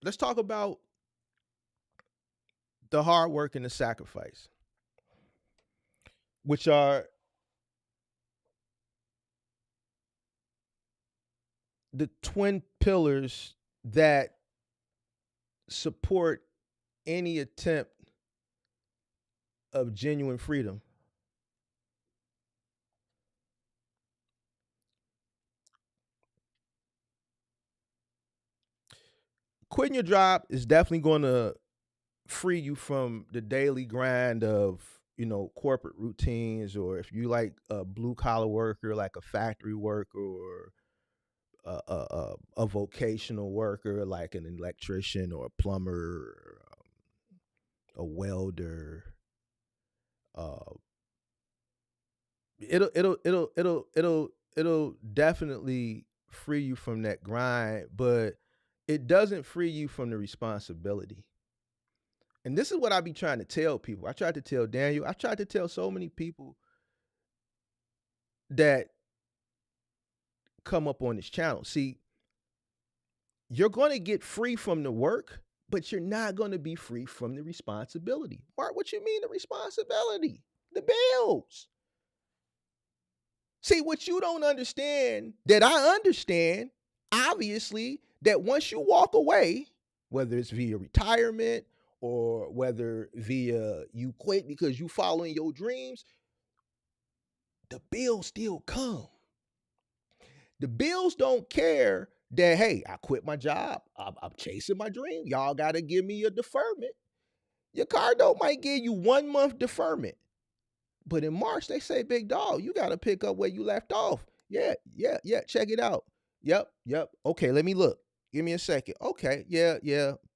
Let's talk about the hard work and the sacrifice, which are the twin pillars that support any attempt of genuine freedom. Quitting your job is definitely going to free you from the daily grind of, corporate routines, or if you like a blue collar worker, like a factory worker, or a vocational worker like an electrician or a plumber, or a welder. It'll definitely free you from that grind, but it doesn't free you from the responsibility. And this is what I be trying to tell people. I tried to tell Daniel. I tried to tell so many people that come up on this channel. See, you're going to get free from the work, but you're not going to be free from the responsibility. Mark, what you mean the responsibility? The bills. See, what you don't understand, that I understand, obviously, that once you walk away, whether it's via retirement or whether via you quit because you following your dreams, the bills still come. The bills don't care that, hey, I quit my job. I'm chasing my dream. Y'all got to give me a deferment. Your car note might give you 1 month deferment. But in March, they say, big dog, you got to pick up where you left off. Yeah. Check it out. Yep. Okay, let me look. Give me a second. Okay, yeah.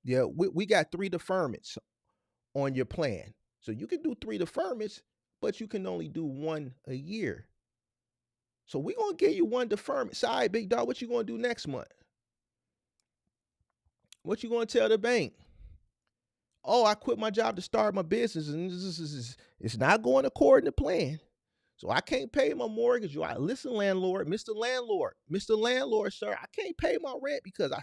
We got 3 deferments on your plan. So you can do 3 deferments, but you can only do 1 a year. So we're going to give you 1 deferment. Sorry, big dog, what you going to do next month? What you going to tell the bank? Oh, I quit my job to start my business, and it's not going according to plan. So I can't pay my mortgage. Listen, landlord, Mr. Landlord, sir, I can't pay my rent because I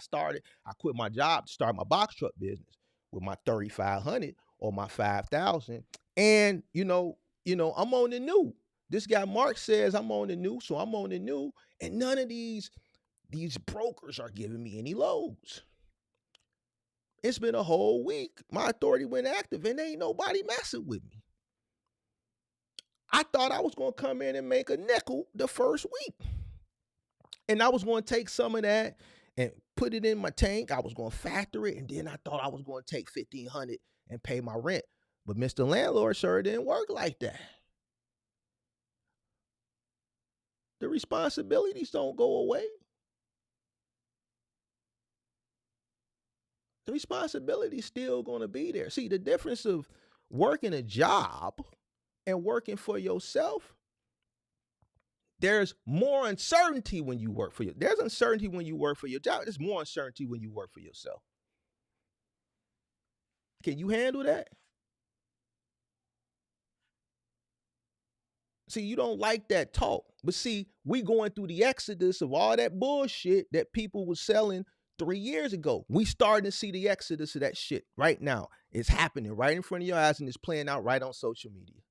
quit my job to start my box truck business with my $3,500 or my $5,000. And, I'm on the new. This guy Mark says I'm on the new, so I'm on the new. And none of these brokers are giving me any loads. It's been a whole week. My authority went active and ain't nobody messing with me. I thought I was going to come in and make a nickel the first week. And I was going to take some of that and put it in my tank. I was going to factor it. And then I thought I was going to take $1,500 and pay my rent. But Mr. Landlord, sir, it didn't work like that. The responsibilities don't go away. The responsibility is still going to be there. See, the difference of working a job and working for yourself, there's more uncertainty when you work for there's uncertainty when you work for your job. There's more uncertainty when you work for yourself. Can you handle that? See, you don't like that talk. But see, we going through the exodus of all that bullshit that people were selling 3 years ago. We starting to see the exodus of that shit right now. It's happening right in front of your eyes, and it's playing out right on social media.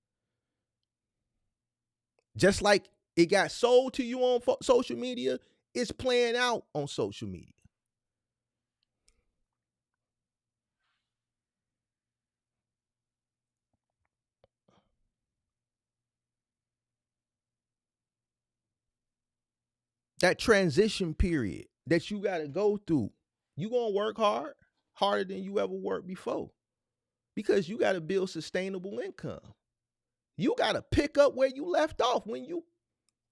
Just like it got sold to you on social media, it's playing out on social media. That transition period that you got to go through, you going to work hard, harder than you ever worked before, because you got to build sustainable income. You got to pick up where you left off when you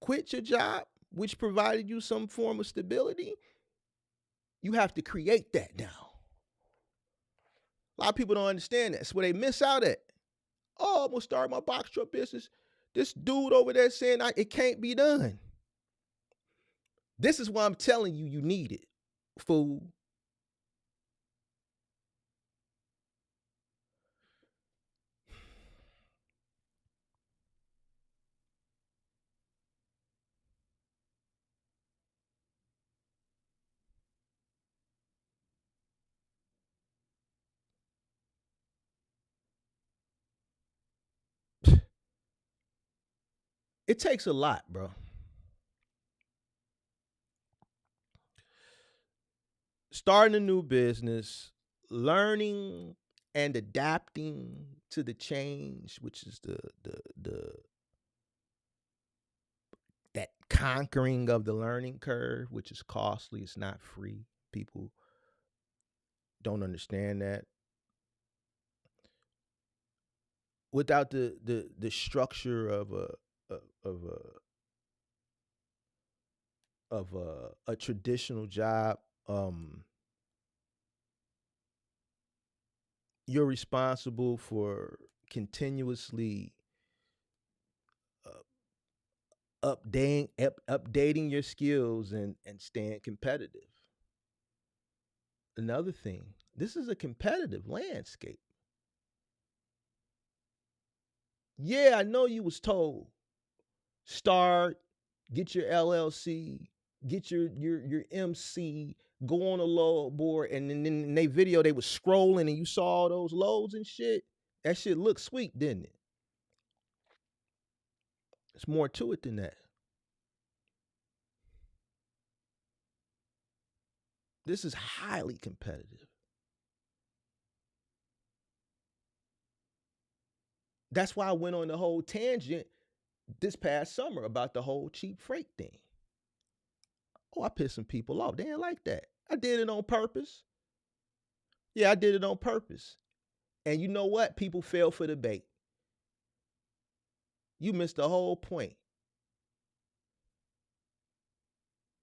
quit your job, which provided you some form of stability. You have to create that now. A lot of people don't understand that. That's where they miss out at. Oh, I'm going to start my box truck business. This dude over there saying it can't be done. This is why I'm telling you, you need it, fool. It takes a lot, bro. Starting a new business, learning and adapting to the change, which is the that conquering of the learning curve, which is costly. It's not free. People don't understand that. Without the structure of a traditional job, you're responsible for continuously updating your skills and staying competitive. Another thing, this is a competitive landscape. Yeah, I know you was told start, get your LLC, get your MC, go on a load board, and then in they video they was scrolling and you saw all those loads and shit. That shit looked sweet, didn't it? There's more to it than that. This is highly competitive. That's why I went on the whole tangent this past summer about the whole cheap freight thing. Oh, I pissed some people off. They didn't like that. I did it on purpose. Yeah, I did it on purpose. And you know what? People fell for the bait. You missed the whole point.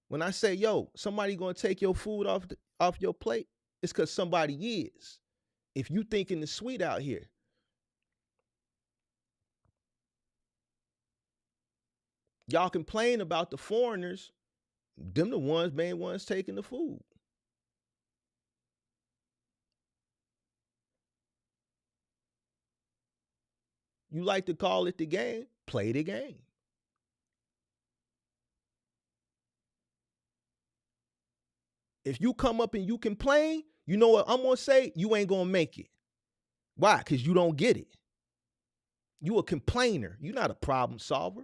When I say, yo, somebody gonna take your food off your plate, it's because somebody is. If you thinking it's sweet out here. Y'all complain about the foreigners, them the main ones taking the food. You like to call it the game, play the game. If you come up and you complain, you know what I'm gonna say? You ain't gonna make it. Why? Because you don't get it. You a complainer. You're not a problem solver.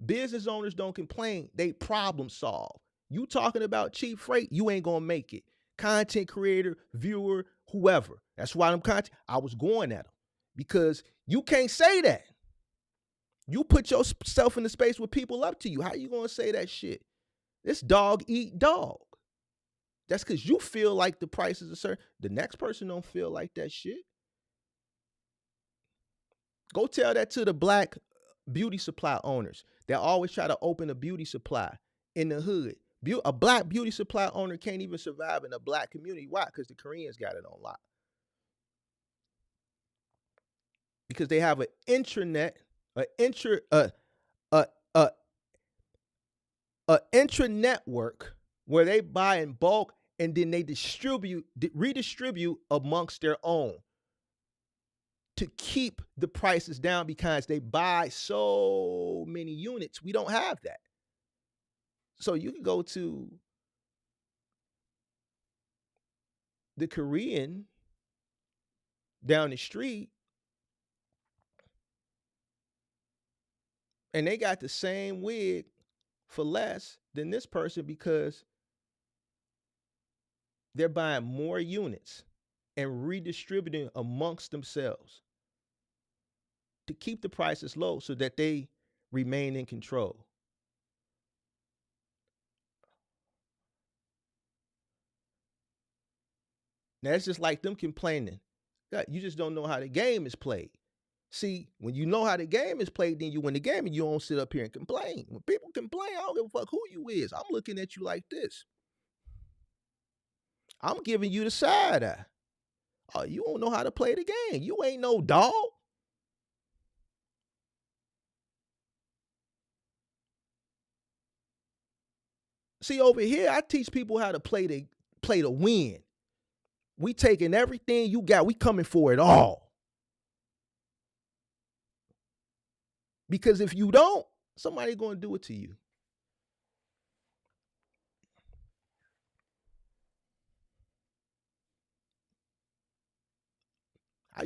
Business owners don't complain. They problem solve. You talking about cheap freight, you ain't gonna make it. Content creator, viewer, whoever. That's why I was going at them. Because you can't say that. You put yourself in the space with people up to you. How you gonna say that shit? This dog eat dog. That's because you feel like the prices are certain. The next person don't feel like that shit. Go tell that to the black beauty supply owners that always try to open a beauty supply in the hood. A black beauty supply owner can't even survive in a black community. Why? Because the Koreans got it on lock. Because they have an intranet, a intra-network where they buy in bulk and then they redistribute amongst their own to keep the prices down because they buy so many units. We don't have that. So you can go to the Korean down the street And they got the same wig for less than this person because they're buying more units and redistributing amongst themselves to keep the prices low so that they remain in control. Now it's just like them complaining. You just don't know how the game is played. See, when you know how the game is played, then you win the game and you don't sit up here and complain. When people complain, I don't give a fuck who you is. I'm looking at you like this. I'm giving you the side eye. Oh, you don't know how to play the game. You ain't no dog. See, over here, I teach people how to play to win. We taking everything you got. We coming for it all. Because if you don't, somebody going to do it to you. How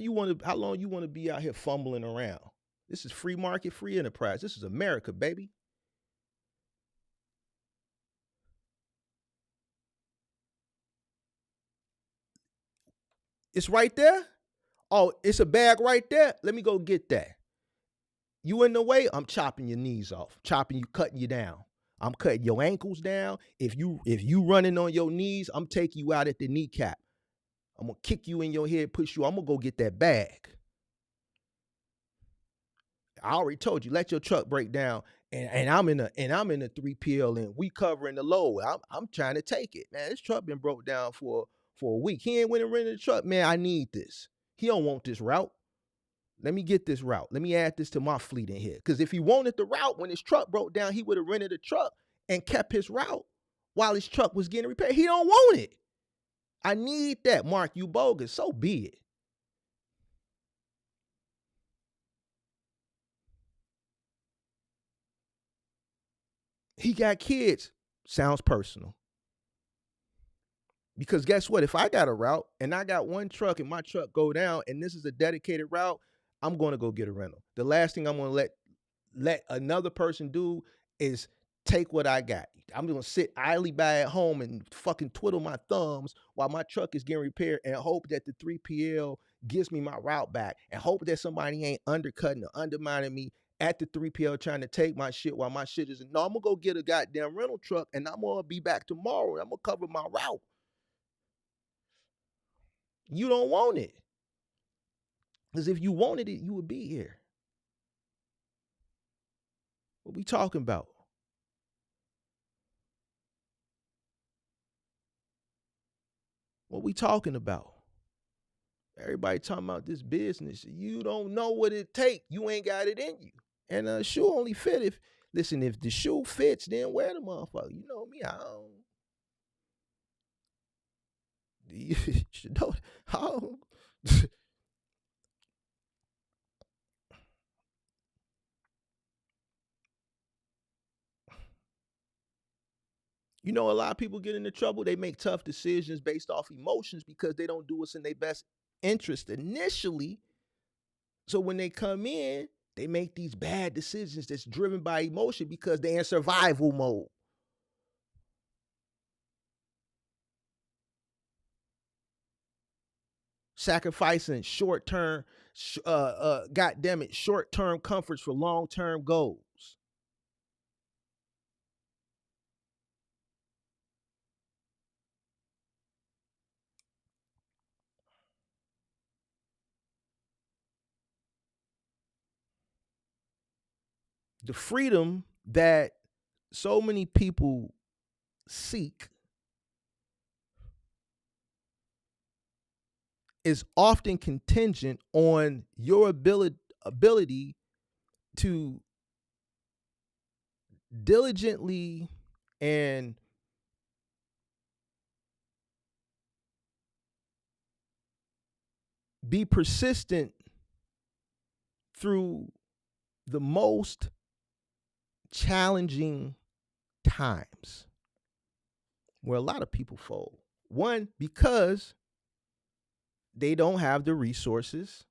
long you want to be out here fumbling around? This is free market, free enterprise. This is America, baby. It's right there. Oh, it's a bag right there. Let me go get that. You in the way, I'm chopping your knees off, cutting you down. I'm cutting your ankles down. If you running on your knees, I'm taking you out at the kneecap. I'm gonna kick you in your head, push you. I'm gonna go get that bag. I already told you, let your truck break down, and I'm in a 3PL, and we covering the load. I'm trying to take it, man. This truck been broke down for a week. He ain't went and rented the truck, man. I need this. He don't want this route. Let me get this route. Let me add this to my fleet in here. Because if he wanted the route when his truck broke down, he would have rented a truck and kept his route while his truck was getting repaired. He don't want it. I need that. Mark, you bogus. So be it. He got kids. Sounds personal. Because guess what? If I got a route and I got one truck and my truck go down and this is a dedicated route, I'm going to go get a rental. The last thing I'm going to let another person do is take what I got. I'm going to sit idly by at home and fucking twiddle my thumbs while my truck is getting repaired and hope that the 3PL gives me my route back and hope that somebody ain't undercutting or undermining me at the 3PL trying to take my shit while my shit isn't. No, I'm going to go get a goddamn rental truck and I'm going to be back tomorrow and I'm going to cover my route. You don't want it. Because if you wanted it, you would be here. What we talking about? What we talking about? Everybody talking about this business. You don't know what it takes. You ain't got it in you. And a shoe only fit if the shoe fits, then wear the motherfucker. You know me, I don't. You should know how. You know, a lot of people get into trouble. They make tough decisions based off emotions because they don't do what's in their best interest initially. So when they come in, they make these bad decisions that's driven by emotion because they're in survival mode. Sacrificing short-term, short-term comforts for long-term goals. The freedom that so many people seek is often contingent on your ability to diligently and be persistent through the most challenging times where a lot of people fold. One, because they don't have the resources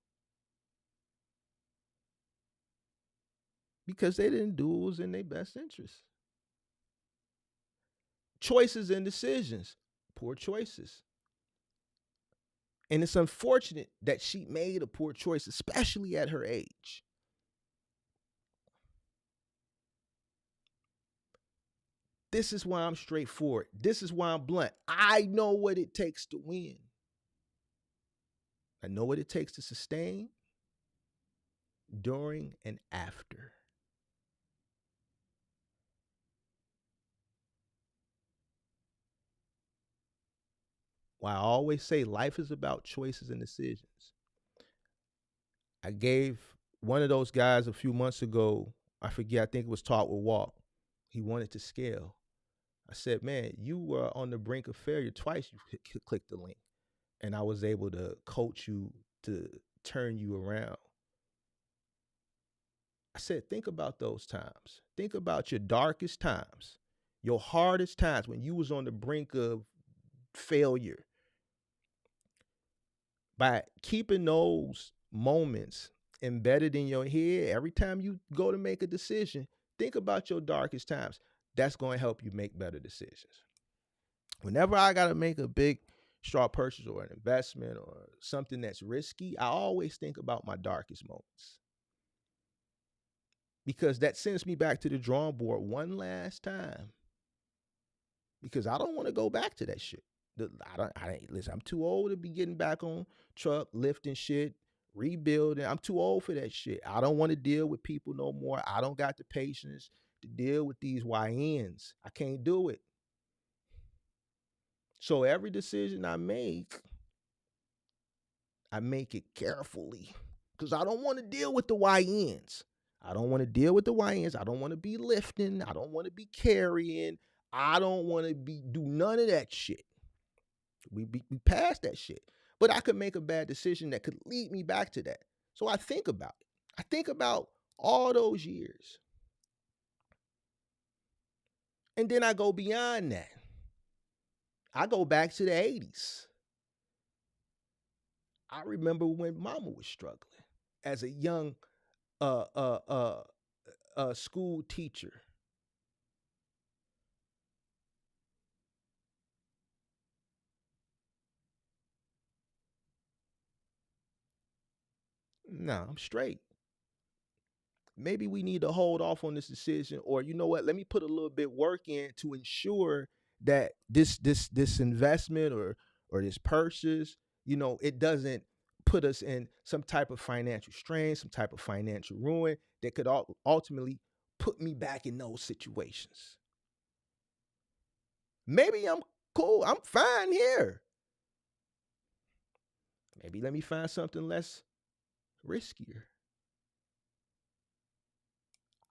because they didn't do what was in their best interest. Choices and decisions, poor choices. And it's unfortunate that she made a poor choice, especially at her age. This is why I'm straightforward. This is why I'm blunt. I know what it takes to win. I know what it takes to sustain during and after. Why I always say life is about choices and decisions. I gave one of those guys a few months ago, I forget, I think it was Talk with Walk. He wanted to scale. I said, man, you were on the brink of failure twice. You clicked the link, and I was able to coach you to turn you around. I said, think about those times. Think about your darkest times, your hardest times when you was on the brink of failure. By keeping those moments embedded in your head, every time you go to make a decision, think about your darkest times. That's going to help you make better decisions. Whenever I got to make a big straw purchase or an investment or something that's risky, I always think about my darkest moments, because that sends me back to the drawing board one last time, because I don't want to go back to that shit. Listen, I'm too old to be getting back on truck, lifting shit, rebuilding. I'm too old for that shit. I don't want to deal with people no more. I don't got the patience to deal with these YNs. I can't do it. So every decision I make it carefully, because I don't want to deal with the YNs. I don't want to deal with the YNs. I don't want to be lifting. I don't want to be carrying. I don't want to do none of that shit. We passed that shit. But I could make a bad decision that could lead me back to that. So I think about it. I think about all those years. And then I go beyond that. I go back to the 80s. I remember when mama was struggling as a young school teacher. Nah, I'm straight. Maybe we need to hold off on this decision, or you know what? Let me put a little bit work in to ensure that this investment or this purchase, it doesn't put us in some type of financial strain, some type of financial ruin that could ultimately put me back in those situations. Maybe I'm cool. I'm fine here. Maybe let me find something less riskier.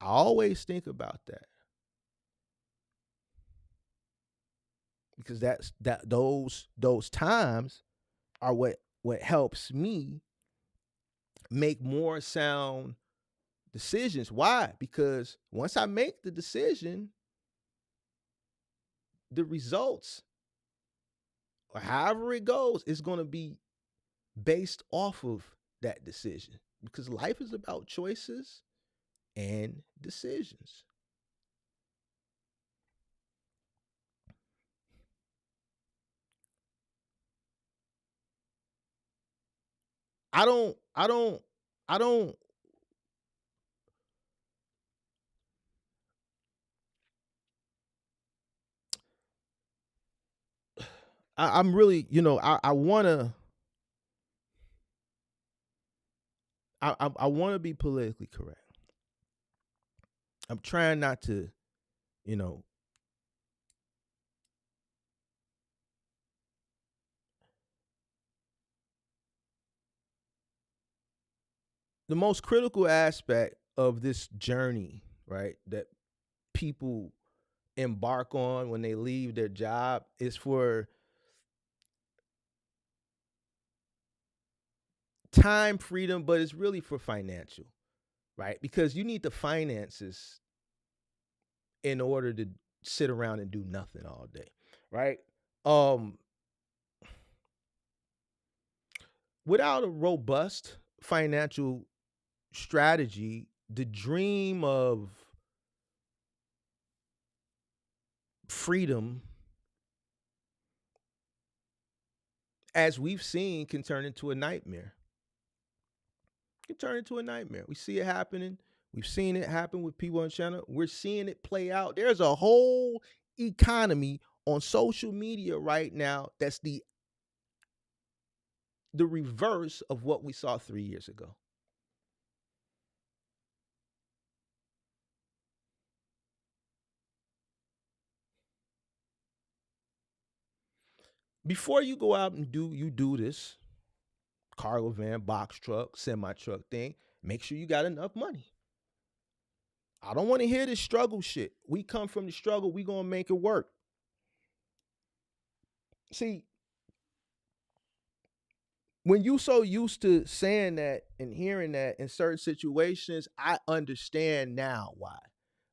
I always think about that, because those times are what helps me make more sound decisions. Why? Because once I make the decision, the results, or however it goes, is going to be based off of that decision, because life is about choices and decisions. I don't I'm really, I wanna I wanna be politically correct. I'm trying not to, the most critical aspect of this journey, right, that people embark on when they leave their job is for time freedom, but it's really for financial, right? Because you need the finances in order to sit around and do nothing all day, right? Without a robust financial strategy, the dream of freedom, as we've seen, can turn into a nightmare. It can turn into a nightmare. We see it happening. We've seen it happen with people on the channel. We're seeing it play out. There's a whole economy on social media right now that's the reverse of what we saw 3 years ago. Before you go out and do this cargo van, box truck, semi truck thing, make sure you got enough money. I don't want to hear this struggle shit. We come from the struggle. We gonna make it work. See, when you so used to saying that and hearing that in certain situations, I understand now why.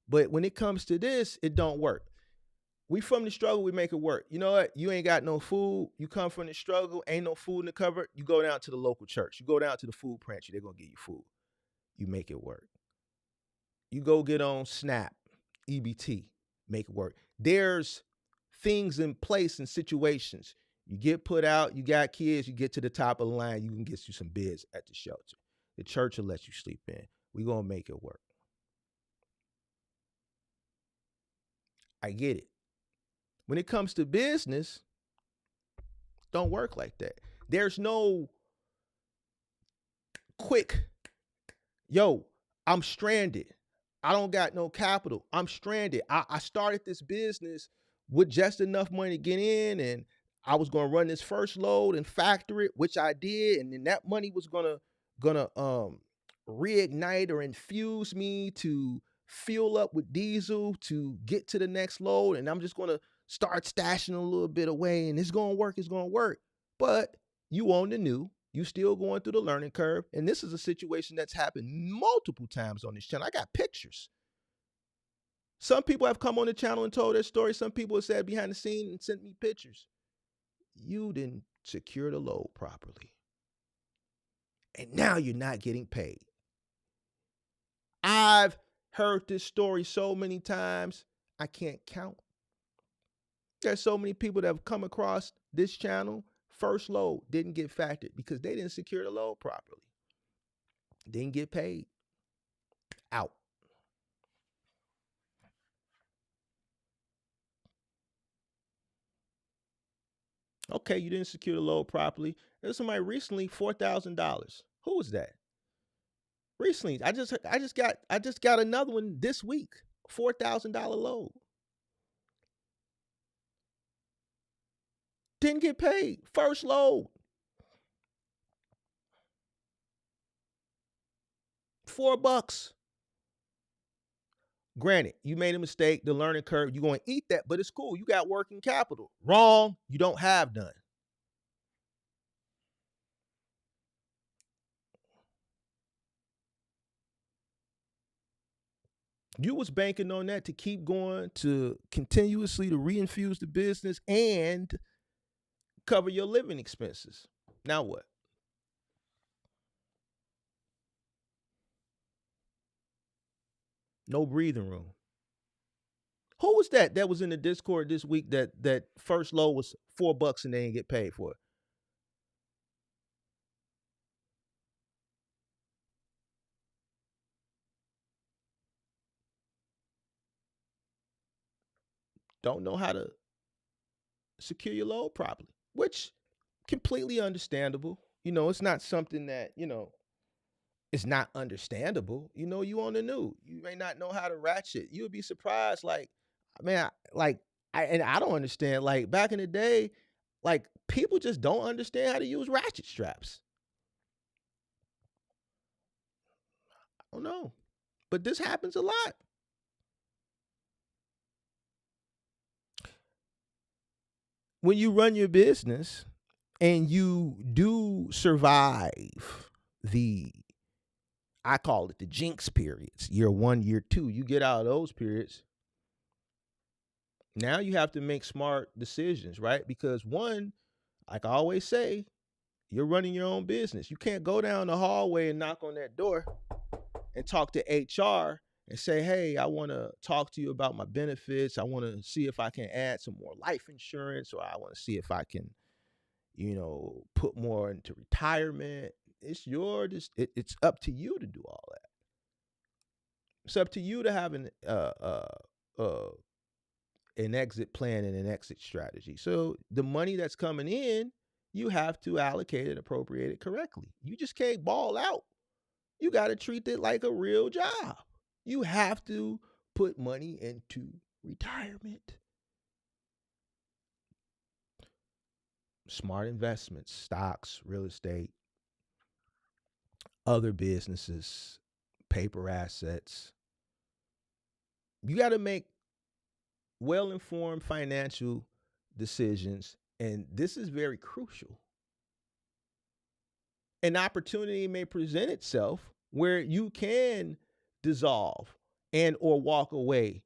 But when it comes to this, it don't work. We from the struggle, we make it work. You know what? You ain't got no food. You come from the struggle, ain't no food in the cupboard. You go down to the local church. You go down to the food pantry. They're gonna give you food. You make it work. You go get on Snap, EBT, make it work. There's things in place and situations. You get put out, you got kids, you get to the top of the line, you can get you some bids at the shelter. The church will let you sleep in. We're going to make it work. I get it. When it comes to business, don't work like that. There's no quick, yo, I'm stranded. I don't got no capital. I'm stranded. I started this business with just enough money to get in, and I was gonna run this first load and factor it, which I did, and then that money was gonna reignite or infuse me to fuel up with diesel to get to the next load, and I'm just gonna start stashing a little bit away, and it's gonna work. But you own the new. You still going through the learning curve. And this is a situation that's happened multiple times on this channel. I got pictures. Some people have come on the channel and told their story. Some people have said behind the scene and sent me pictures. You didn't secure the load properly. And now you're not getting paid. I've heard this story so many times, I can't count. There's so many people that have come across this channel. First load didn't get factored because they didn't secure the load properly. Didn't get paid. Out. Okay, you didn't secure the load properly. There's somebody recently, $4,000. Who was that? Recently, I just got another one this week. $4,000 load. Didn't get paid. First load. $4. Granted, you made a mistake, the learning curve, you're going to eat that, but it's cool. You got working capital. Wrong. You don't have none. You was banking on that to keep going, to continuously to reinfuse the business and cover your living expenses. Now what? No breathing room. Who was that was in the Discord this week that first load was $4 and they didn't get paid for it? Don't know how to secure your load properly, which completely understandable. You know, it's not something that, you know, it's not understandable. You know, you on the new. You may not know how to ratchet. You would be surprised. Like, man, I don't understand. Like back in the day, like people just don't understand how to use ratchet straps. I don't know, but this happens a lot. When you run your business and you do survive I call it the jinx periods, year 1, year 2, you get out of those periods. Now you have to make smart decisions, right? Because one, like I always say, you're running your own business. You can't go down the hallway and knock on that door and talk to HR and say, hey, I want to talk to you about my benefits. I want to see if I can add some more life insurance, or I want to see if I can, put more into retirement. It's it's up to you to do all that. It's up to you to have an exit plan and an exit strategy. So the money that's coming in, you have to allocate it, appropriate it correctly. You just can't ball out. You got to treat it like a real job. You have to put money into retirement. Smart investments, stocks, real estate, other businesses, paper assets. You got to make well-informed financial decisions, and this is very crucial. An opportunity may present itself where you can dissolve and or walk away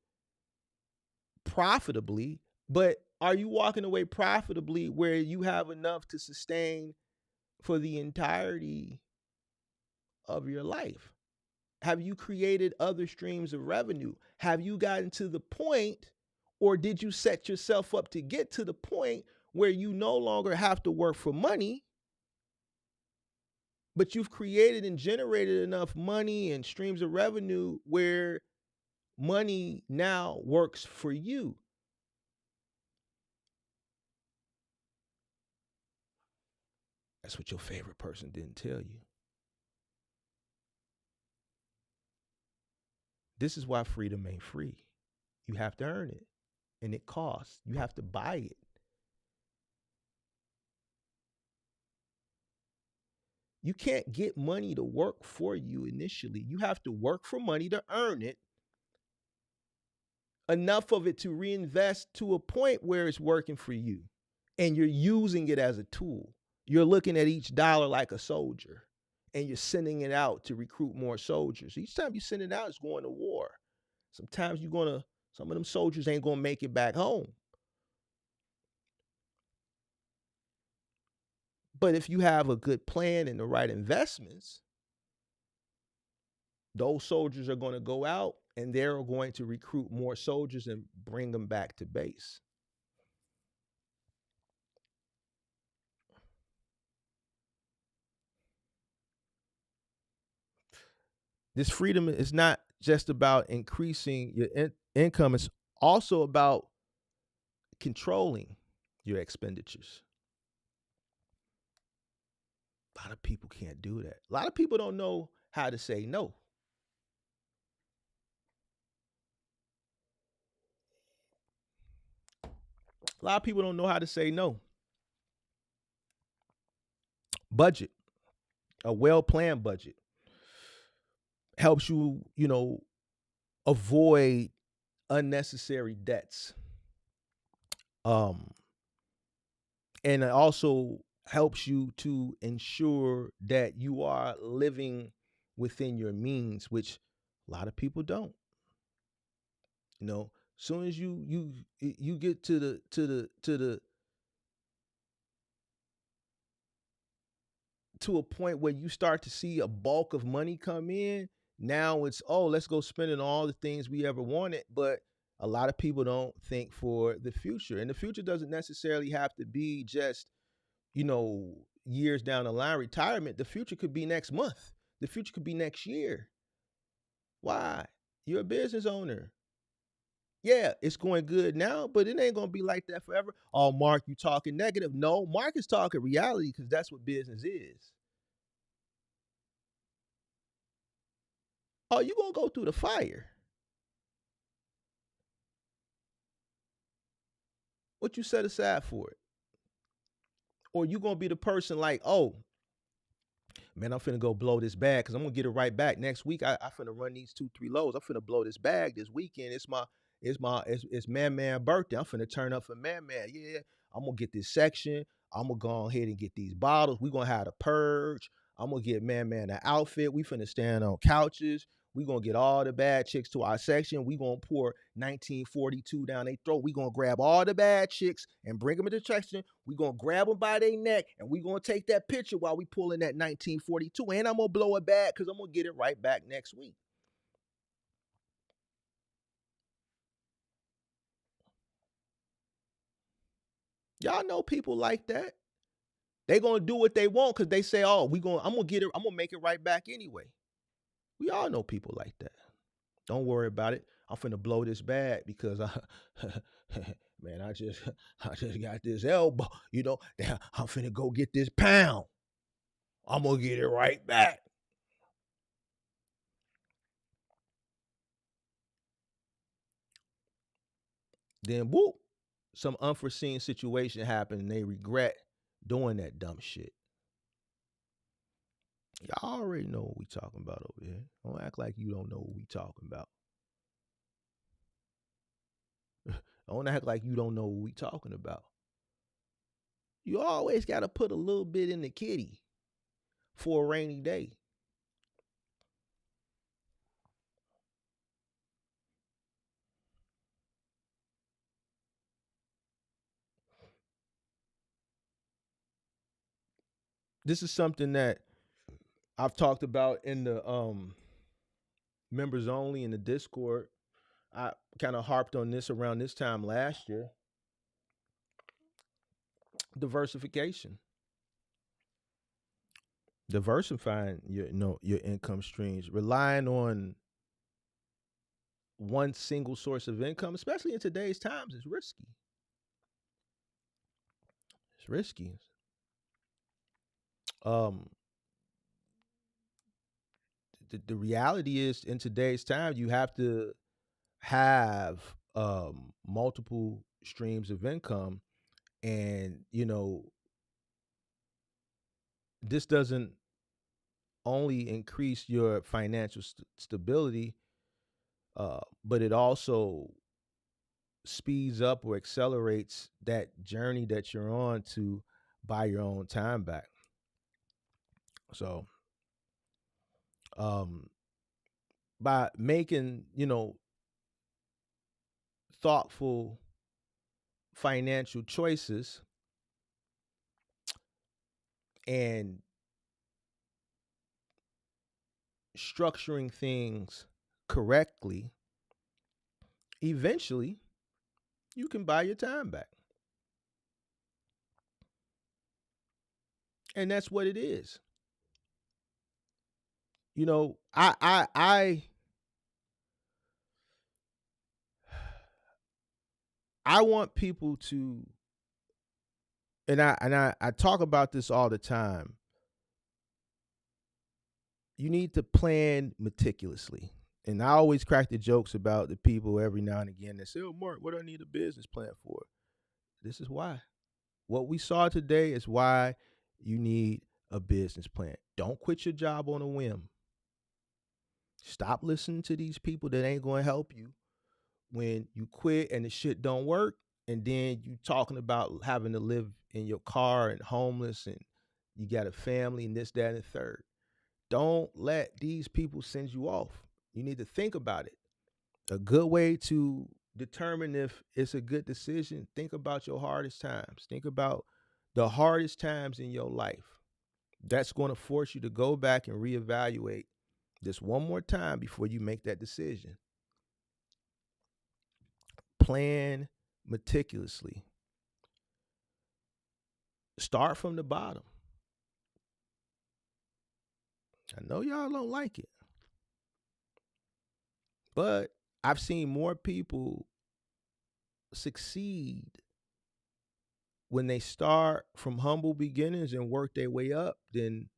profitably, but are you walking away profitably where you have enough to sustain for the entirety of your life? Have you created other streams of revenue? Have you gotten to the point, or did you set yourself up to get to the point where you no longer have to work for money, but you've created and generated enough money and streams of revenue where money now works for you? That's what your favorite person didn't tell you. This is why freedom ain't free. You have to earn it, and it costs. You have to buy it. You can't get money to work for you initially. You have to work for money to earn it, enough of it to reinvest to a point where it's working for you, and you're using it as a tool. You're looking at each dollar like a soldier, and you're sending it out to recruit more soldiers. Each time you send it out, it's going to war. Sometimes some of them soldiers ain't gonna make it back home. But if you have a good plan and the right investments, those soldiers are going to go out and they're going to recruit more soldiers and bring them back to base. This freedom is not just about increasing your income. It's also about controlling your expenditures. A lot of people can't do that. A lot of people don't know how to say no. A lot of people don't know how to say no. Budget, a well-planned budget, helps you, avoid unnecessary debts. And it also helps you to ensure that you are living within your means, which a lot of people don't. Soon as you get to a point where you start to see a bulk of money come in, now it's, let's go spending all the things we ever wanted. But a lot of people don't think for the future, and the future doesn't necessarily have to be just years down the line, retirement. The future could be next month. The future could be next year. Why? You're a business owner. Yeah, it's going good now, but it ain't going to be like that forever. Oh, Mark, you talking negative. No, Mark is talking reality, because that's what business is. Oh, you're going to go through the fire. What you set aside for it? Or you going to be the person like, oh, man, I'm finna go blow this bag because I'm going to get it right back next week. I finna run these 2-3 loads. I'm finna blow this bag this weekend. It's Man birthday. I'm finna turn up for Man. Yeah, I'm going to get this section. I'm going to go ahead and get these bottles. We're going to have the purge. I'm going to get Man the outfit. We finna stand on couches. We gonna get all the bad chicks to our section. We gonna pour 1942 down their throat. We gonna grab all the bad chicks and bring them to the section. We gonna grab them by their neck and we gonna take that picture while we pulling that 1942. And I'm gonna blow it back because I'm gonna get it right back next week. Y'all know people like that. They gonna do what they want because they say, "Oh, I'm gonna get it. I'm gonna make it right back anyway." We all know people like that. Don't worry about it. I'm finna blow this bag because man, I just got this elbow. You know, I'm finna go get this pound. I'm gonna get it right back. Then whoop, some unforeseen situation happened and they regret doing that dumb shit. Y'all already know what we talking about over here. Don't act like you don't know what we talking about. Don't act like you don't know what we talking about. You always got to put a little bit in the kitty for a rainy day. This is something that I've talked about in the members only in the Discord. I kind of harped on this around this time last year. Diversification. Diversifying your income streams. Relying on one single source of income, especially in today's times, is risky. It's risky. The reality is in today's time, you have to have multiple streams of income. And, this doesn't only increase your financial stability, but it also speeds up or accelerates that journey that you're on to buy your own time back. So, by making, thoughtful financial choices and structuring things correctly, eventually you can buy your time back. And that's what it is. I want people to, and I talk about this all the time. You need to plan meticulously. And I always crack the jokes about the people every now and again that say, "Oh, Mark, what do I need a business plan for?" This is why. What we saw today is why you need a business plan. Don't quit your job on a whim. Stop listening to these people that ain't going to help you when you quit and the shit don't work. And then you talking about having to live in your car and homeless and you got a family and this, that, and the third. Don't let these people send you off. You need to think about it. A good way to determine if it's a good decision, think about your hardest times. Think about the hardest times in your life. That's going to force you to go back and reevaluate this one more time before you make that decision. Plan meticulously. Start from the bottom. I know y'all don't like it, but I've seen more people succeed when they start from humble beginnings and work their way up than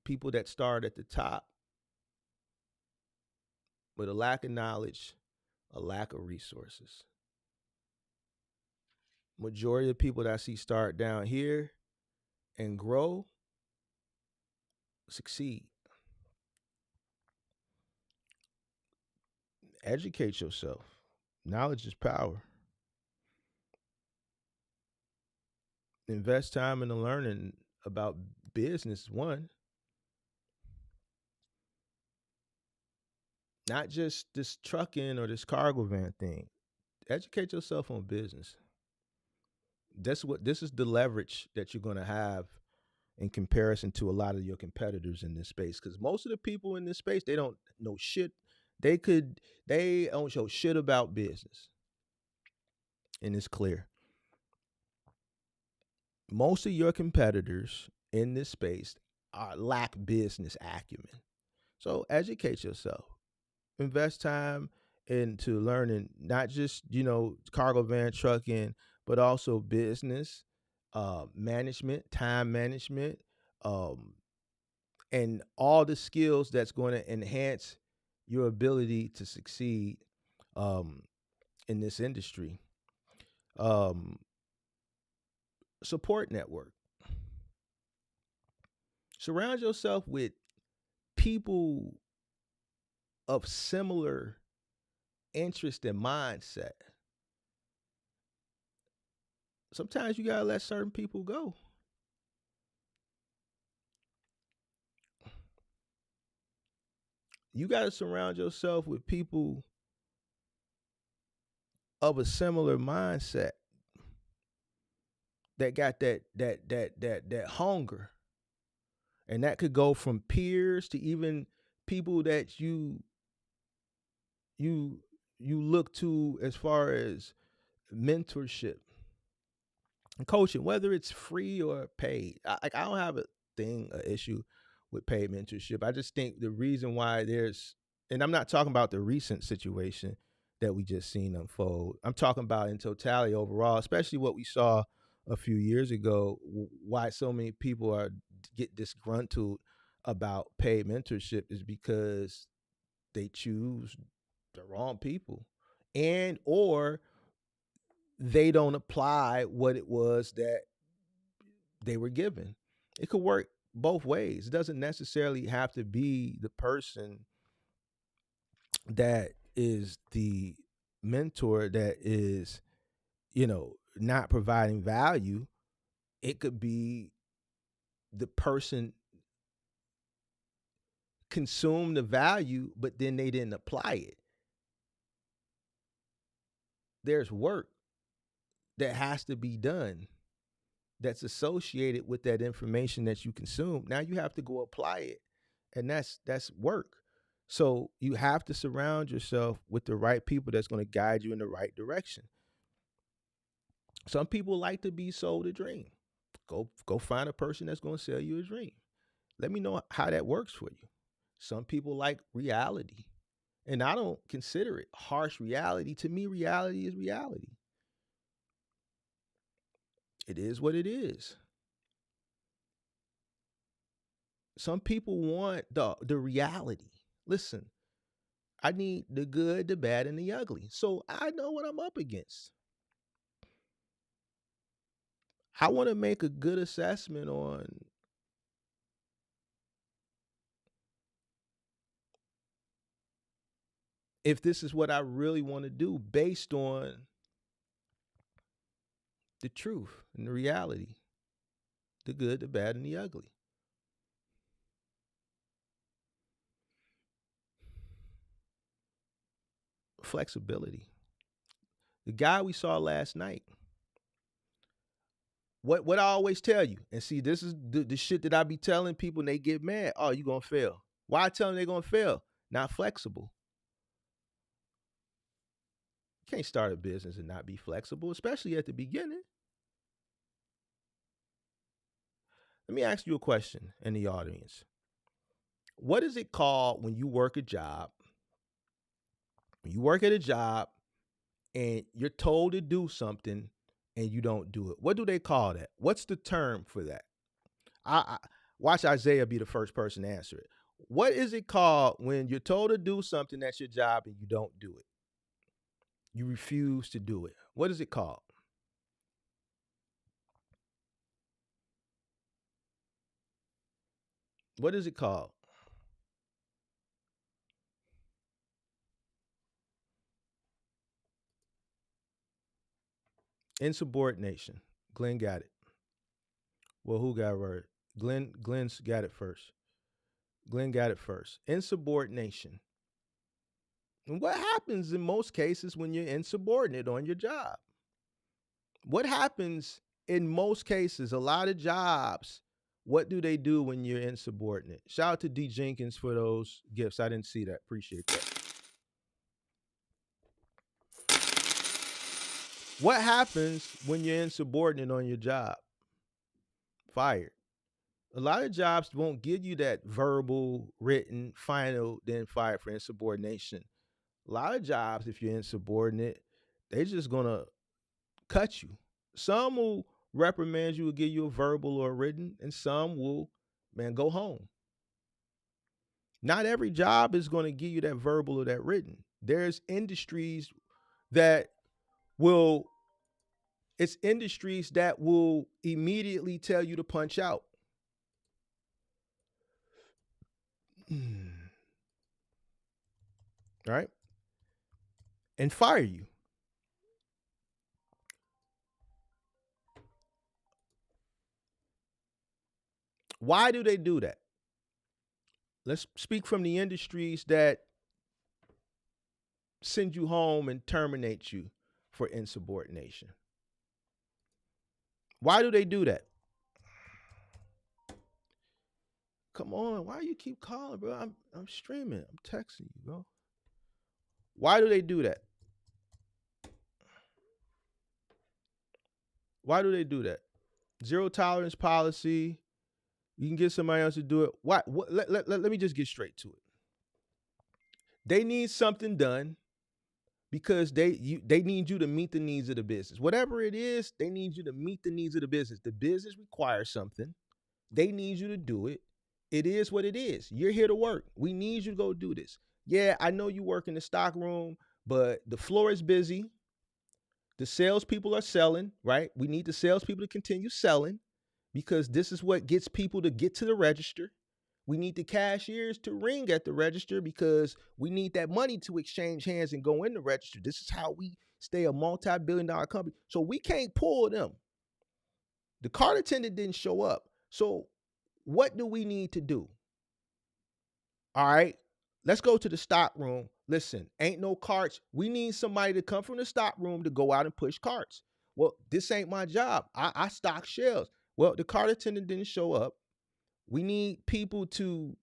people that start at the top with a lack of knowledge, a lack of resources. Majority of people that I see start down here and grow succeed. Educate yourself. Knowledge is power. Invest time in the learning about business, one. not just this trucking or this cargo van thing. Educate yourself on business. This is the leverage that you're going to have in comparison to a lot of your competitors in this space, because most of the people in this space, they don't know shit. They don't show shit about business, and it's clear. Most of your competitors in this space lack business acumen. So educate yourself. Invest time into learning not just cargo van trucking, but also business management, time management, and all the skills that's going to enhance your ability to succeed in this industry. Support network. Surround yourself with people of similar interest and mindset. Sometimes you gotta let certain people go. You gotta surround yourself with people of a similar mindset that got that hunger. And that could go from peers to even people that you look to as far as mentorship and coaching, whether it's free or paid. I don't have an issue with paid mentorship. I just think the reason why and I'm not talking about the recent situation that we just seen unfold. I'm talking about in totality overall, especially what we saw a few years ago, why so many people get disgruntled about paid mentorship is because they choose the wrong people, and or they don't apply what it was that they were given. It could work both ways. It doesn't necessarily have to be the person that is the mentor that is, not providing value. It could be the person consumed the value, but then they didn't apply it. There's work that has to be done that's associated with that information that you consume. Now you have to go apply it, and that's work. So you have to surround yourself with the right people that's going to guide you in the right direction. Some people like to be sold a dream. Go find a person that's going to sell you a dream. Let me know how that works for you. Some people like reality, and I don't consider it harsh reality. To me, reality is reality. It is what it is. Some people want the reality. Listen, I need the good, the bad, and the ugly. So I know what I'm up against. I want to make a good assessment on if this is what I really want to do based on the truth and the reality, the good, the bad, and the ugly. Flexibility. The guy we saw last night. What I always tell you, and see, this is the shit that I be telling people, and they get mad. Oh, you gonna fail. Why I tell them they're gonna fail? Not flexible. You can't start a business and not be flexible, especially at the beginning. Let me ask you a question in the audience. What is it called when you work a job? When you work at a job and you're told to do something and you don't do it. What do they call that? What's the term for that? I watch Isaiah be the first person to answer it. What is it called when you're told to do something that's your job and you don't do it? You refuse to do it. What is it called? What is it called? Insubordination. Glenn got it. Well, who got it right? Glenn's got it first. Glenn got it first. Insubordination. And what happens in most cases when you're insubordinate on your job? What happens in most cases, a lot of jobs, what do they do when you're insubordinate? Shout out to D. Jenkins for those gifts. I didn't see that. Appreciate that. What happens when you're insubordinate on your job? Fired. A lot of jobs won't give you that verbal, written, final, then fired for insubordination. A lot of jobs, if you're insubordinate, they're just going to cut you. Some will reprimand you, will give you a verbal or a written, and some will, man, go home. Not every job is going to give you that verbal or that written. There's industries that will, it's industries that will immediately tell you to punch out. Right? And fire you. Why do they do that? Let's speak from the industries that send you home and terminate you for insubordination. Why do they do that? Come on, why you keep calling, bro? I'm streaming. I'm texting you, bro. Why do they do that? Why do they do that? Zero tolerance policy. You can get somebody else to do it. Why? Let me just get straight to it. They need something done because they need you to meet the needs of the business. Whatever it is, they need you to meet the needs of the business. The business requires something. They need you to do it. It is what it is. You're here to work. We need you to go do this. Yeah, I know you work in the stock room, but the floor is busy. The salespeople are selling, right? We need the salespeople to continue selling because this is what gets people to get to the register. We need the cashiers to ring at the register because we need that money to exchange hands and go in the register. This is how we stay a multi-billion-dollar company. So we can't pull them. The cart attendant didn't show up. So what do we need to do? All right, let's go to the stock room. Listen, ain't no carts. We need somebody to come from the stock room to go out and push carts. Well, this ain't my job. I stock shelves. Well, the cart attendant didn't show up. We need people to,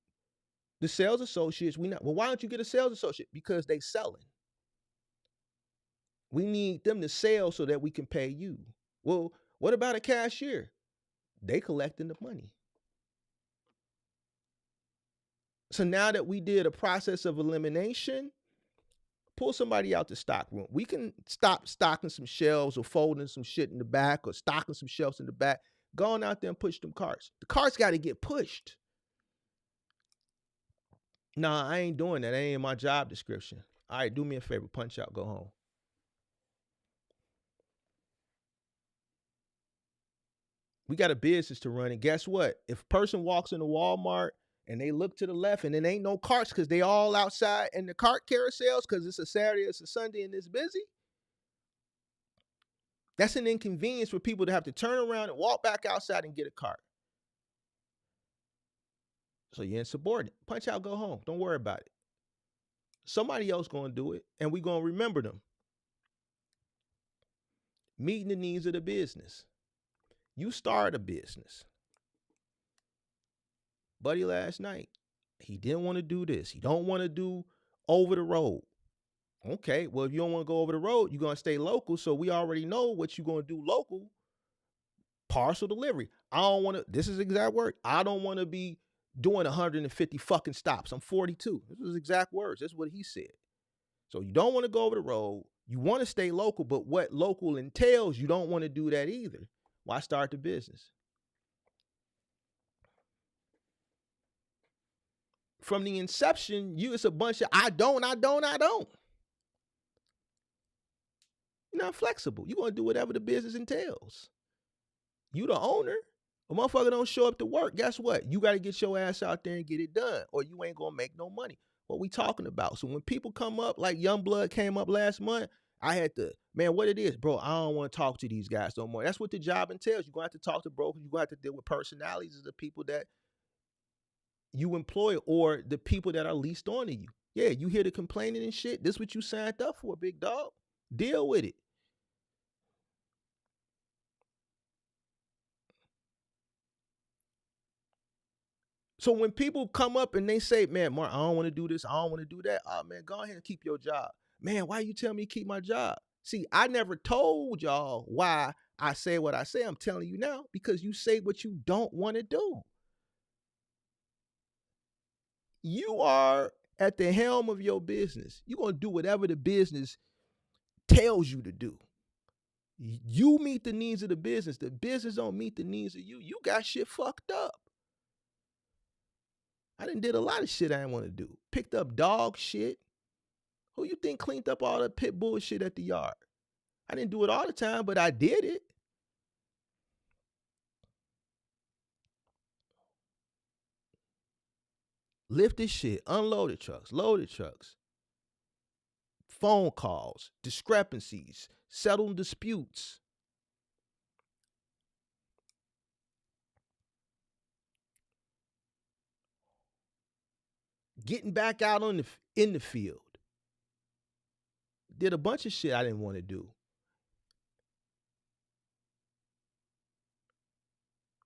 the sales associates, well, why don't you get a sales associate? Because they selling. We need them to sell so that we can pay you. Well, what about a cashier? They collecting the money. So now that we did a process of elimination, pull somebody out the stock room. We can stop stocking some shelves or folding some shit in the back or stocking some shelves in the back. Go on out there and push them carts. The carts got to get pushed. Nah, I ain't doing that. That ain't in my job description. All right, do me a favor. Punch out. Go home. We got a business to run. And guess what? If a person walks into Walmart and they look to the left and it ain't no carts because they all outside in the cart carousels because it's a Saturday, it's a Sunday, and it's busy, that's an inconvenience for people to have to turn around and walk back outside and get a cart. So you're insubordinate. Punch out, go home. Don't worry about it. Somebody else going to do it, and we're going to remember them. Meeting the needs of the business. You start a business. Buddy last night, he didn't want to do this. He don't want to do over the road. Okay, well, if you don't want to go over the road, you're going to stay local. So we already know what you're going to do local. Parcel delivery. I don't want to, this is exact word. I don't want to be doing 150 fucking stops. I'm 42. This was exact words. That's what he said. So you don't want to go over the road. You want to stay local, but what local entails, you don't want to do that either. Why start the business? From the inception, it's a bunch of I don't. You're not flexible. You're going to do whatever the business entails. You the owner. A motherfucker don't show up to work. Guess what? You got to get your ass out there and get it done, or you ain't going to make no money. What we talking about? So when people come up, like Youngblood came up last month, I had to, man, what it is, bro, I don't want to talk to these guys no more. That's what the job entails. You're going to have to talk to brokers. You're going to have to deal with personalities of the people that you employ or the people that are leased on to you. Yeah, you hear the complaining and shit. This what you signed up for, big dog. Deal with it. So when people come up and they say, man, Mark, I don't want to do this, I don't want to do that. Oh man, go ahead and keep your job. Man, why you tell me to keep my job? See, I never told y'all why I say what I say. I'm telling you now because you say what you don't want to do. You are at the helm of your business. You're going to do whatever the business tells you to do. You meet the needs of the business. The business don't meet the needs of you. You got shit fucked up. I done did a lot of shit I didn't want to do. Picked up dog shit. Who you think cleaned up all the pit bull shit at the yard? I didn't do it all the time, but I did it. Lifted shit, unloaded trucks, loaded trucks. Phone calls, discrepancies, settled disputes. Getting back out in the field. Did a bunch of shit I didn't want to do.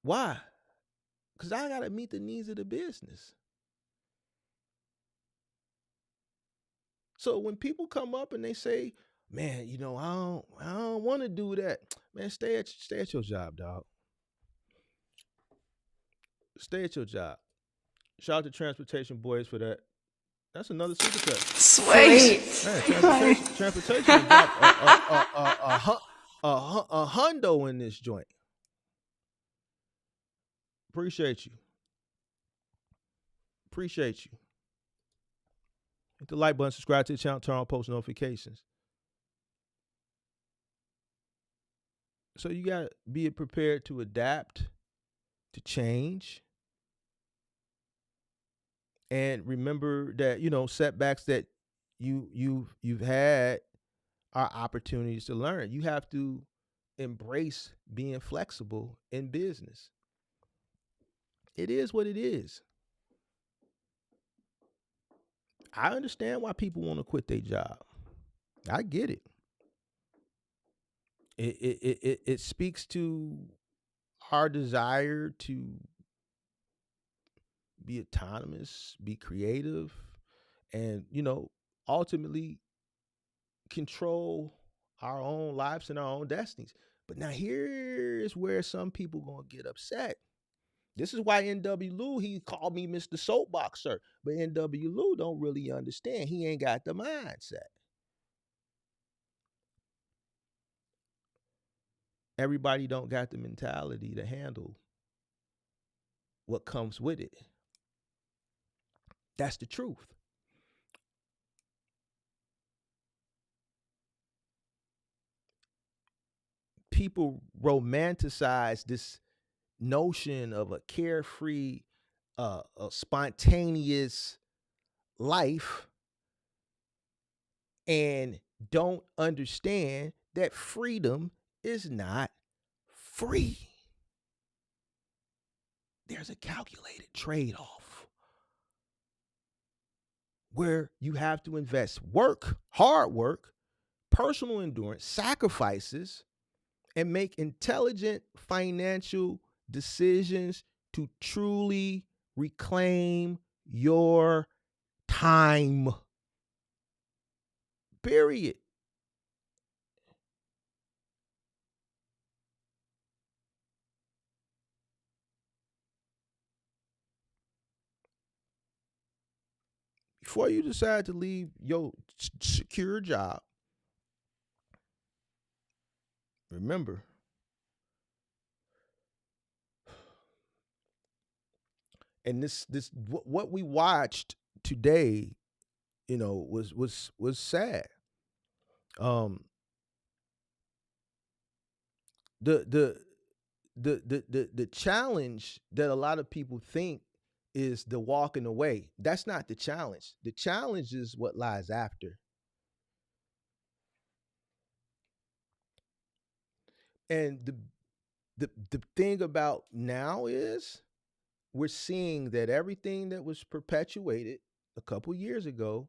Why? Because I got to meet the needs of the business. So when people come up and they say, man, you know, I don't want to do that. Man, stay at your job, dog. Stay at your job. Shout out to Transportation Boys for that. That's another super cut. Sweet. Man, transportation dropped a hundo in this joint. Appreciate you. Appreciate you. Hit the like button, subscribe to the channel, turn on post notifications. So you got to be prepared to adapt, to change. And remember that, you know, setbacks that you've had are opportunities to learn. You have to embrace being flexible in business. It is what it is. I understand why people want to quit their job. I get it. It speaks to our desire to be autonomous, be creative, and, you know, ultimately control our own lives and our own destinies. But now here's where some people gonna get upset. This is why N.W. Lou, he called me Mr. Soapboxer. But N.W. Lou don't really understand. He ain't got the mindset. Everybody don't got the mentality to handle what comes with it. That's the truth. People romanticize this notion of a carefree, a spontaneous life and don't understand that freedom is not free. There's a calculated trade-off where you have to invest work, hard work, personal endurance, sacrifices, and make intelligent financial decisions to truly reclaim your time. Period. Before you decide to leave your secure job, remember, and this what we watched today, you know, was sad. The challenge that a lot of people think is the walking away. That's not the challenge. The challenge is what lies after. And the thing about now is we're seeing that everything that was perpetuated a couple years ago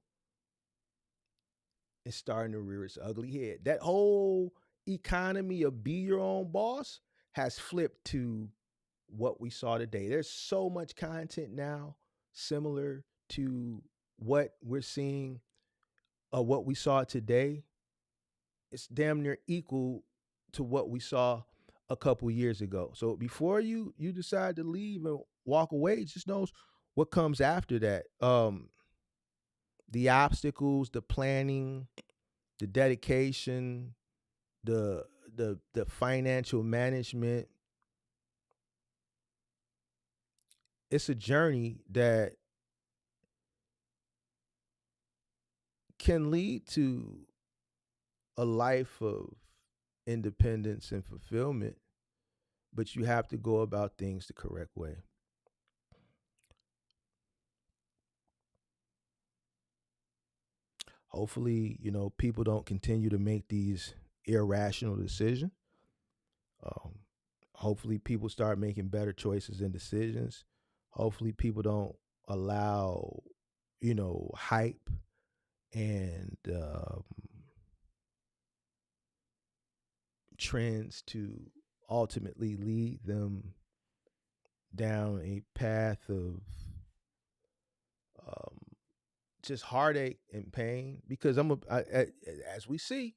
is starting to rear its ugly head. That whole economy of be your own boss has flipped to what we saw today. There's so much content now similar to what we're seeing, what we saw today. It's damn near equal to what we saw a couple years ago. So before you decide to leave and walk away, just knows what comes after that. The obstacles, the planning, the dedication, the financial management. It's a journey that can lead to a life of independence and fulfillment, but you have to go about things the correct way. Hopefully, people don't continue to make these irrational decisions. Um, Hopefully, people start making better choices and decisions. Hopefully, people don't allow, hype and trends to ultimately lead them down a path of just heartache and pain. Because as we see,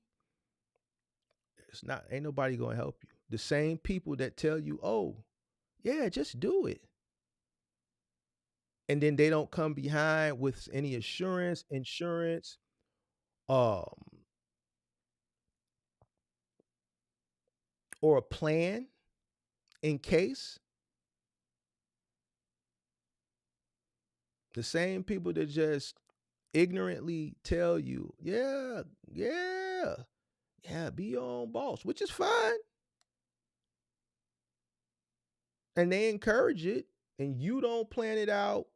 ain't nobody gonna help you. The same people that tell you, "Oh, yeah, just do it," and then they don't come behind with any insurance, um, or a plan in case. The same people that just ignorantly tell you, "Yeah, yeah, yeah, be your own boss," which is fine, and they encourage it, and you don't plan it out,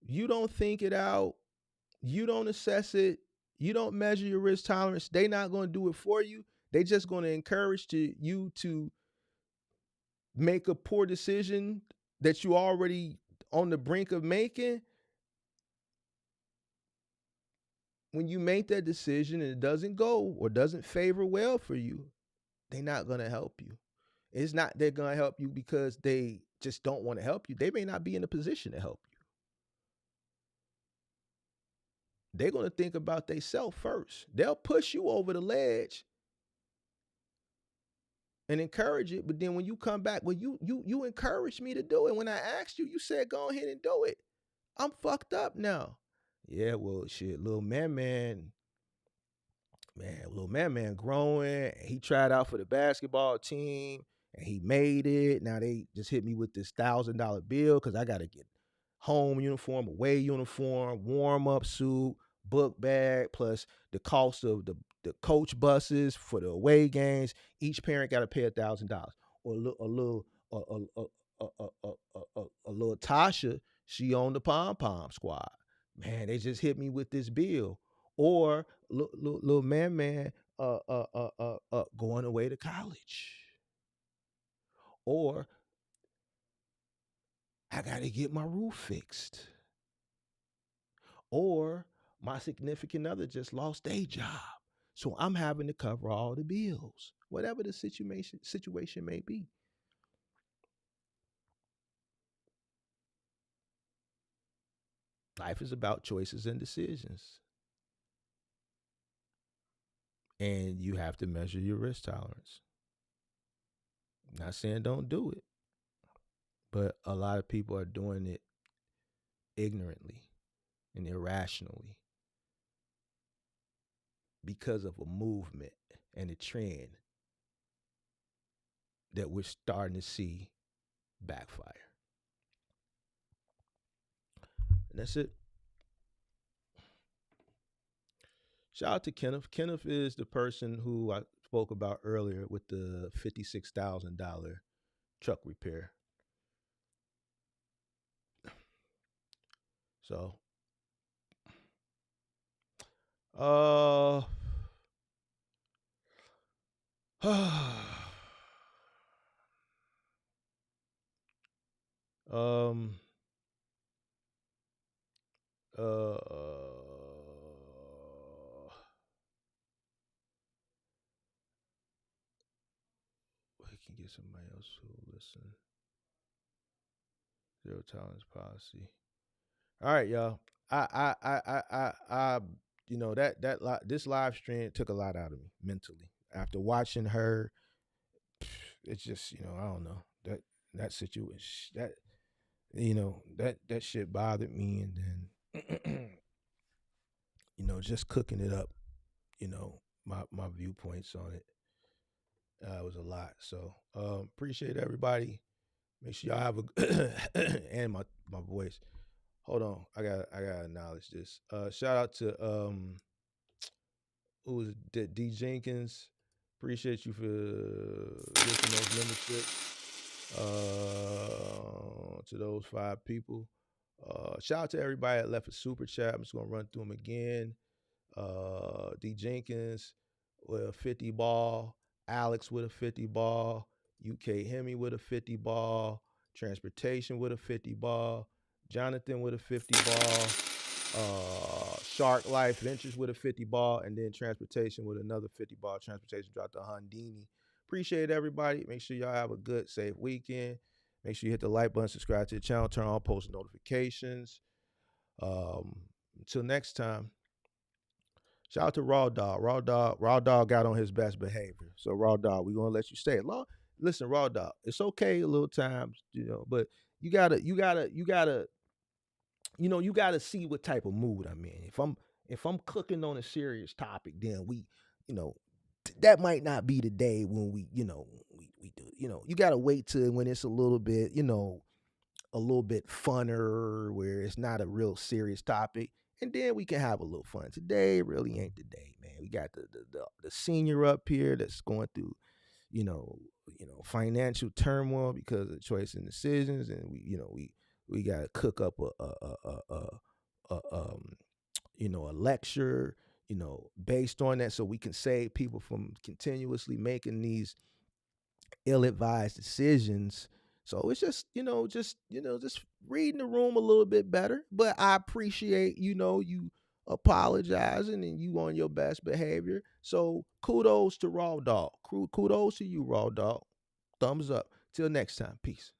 you don't think it out, you don't assess it, you don't measure your risk tolerance. They're not going to do it for you. They're just going to encourage you to make a poor decision that you already on the brink of making. When you make that decision and it doesn't go or doesn't favor well for you, they're not going to help you. It's not they're going to help you because they just don't want to help you. They may not be in a position to help you. They're going to think about themselves first. They'll push you over the ledge and encourage it, but then when you come back, well, you encouraged me to do it. When I asked you, you said go ahead and do it. I'm fucked up now. Yeah, well, shit, little man, growing. He tried out for the basketball team and he made it. Now they just hit me with this $1,000 bill because I got to get home uniform, away uniform, warm up suit, book bag, plus the cost of the coach buses for the away games. Each parent got to pay $1,000. Or a little Tasha, she on the pom pom squad. Man, they just hit me with this bill. Or little man, going away to college. Or I got to get my roof fixed. Or my significant other just lost their job. So I'm having to cover all the bills, whatever the situation may be. Life is about choices and decisions. And you have to measure your risk tolerance. Not saying don't do it, but a lot of people are doing it ignorantly and irrationally because of a movement and a trend that we're starting to see backfire. And that's it. Shout out to Kenneth. Kenneth is the person who I spoke about earlier with the $56,000 truck repair. So, We can get somebody else who will listen. Zero tolerance policy. All right, y'all. I you know, this live stream took a lot out of me mentally. After watching her, it's just, you know, I don't know, that situation, that, you know, that shit bothered me. And then you know, just cooking it up, you know, my viewpoints on it, was a lot. So appreciate everybody. Make sure y'all have a and my voice. Hold on, I gotta acknowledge this. Shout out to who was it? D Jenkins. Appreciate you for gifting those memberships. To those 5 people. Shout out to everybody that left a super chat. I'm just gonna run through them again. D Jenkins with a 50 ball. Alex with a 50 ball. UK Hemi with a 50 ball. Transportation with a 50 ball. Jonathan with a 50 ball. Shark Life Ventures with a 50 ball, and then Transportation with another 50 ball. Transportation dropped a Hundini. Appreciate everybody. Make sure y'all have a good, safe weekend. Make sure you hit the like button, subscribe to the channel, turn on post notifications. Until next time, shout out to Raw Dog. Raw Dog got on his best behavior. So Raw Dog, we're gonna let you stay. Listen, Raw Dog, it's okay a little times, you know, but you gotta you know, you got to see what type of mood I'm in. If I'm cooking on a serious topic, then we, you know, that might not be the day when we, you know, we do. You know, you got to wait till when it's a little bit, you know, a little bit funner, where it's not a real serious topic, and then we can have a little fun. Today really ain't the day, man. We got the senior up here that's going through, you know, financial turmoil because of choice and decisions, and we got to cook up you know, a lecture, you know, based on that, so we can save people from continuously making these ill-advised decisions. So it's just, just reading the room a little bit better. But I appreciate, you apologizing and you on your best behavior. So kudos to Raw Dog. Kudos to you, Raw Dog. Thumbs up. Till next time. Peace.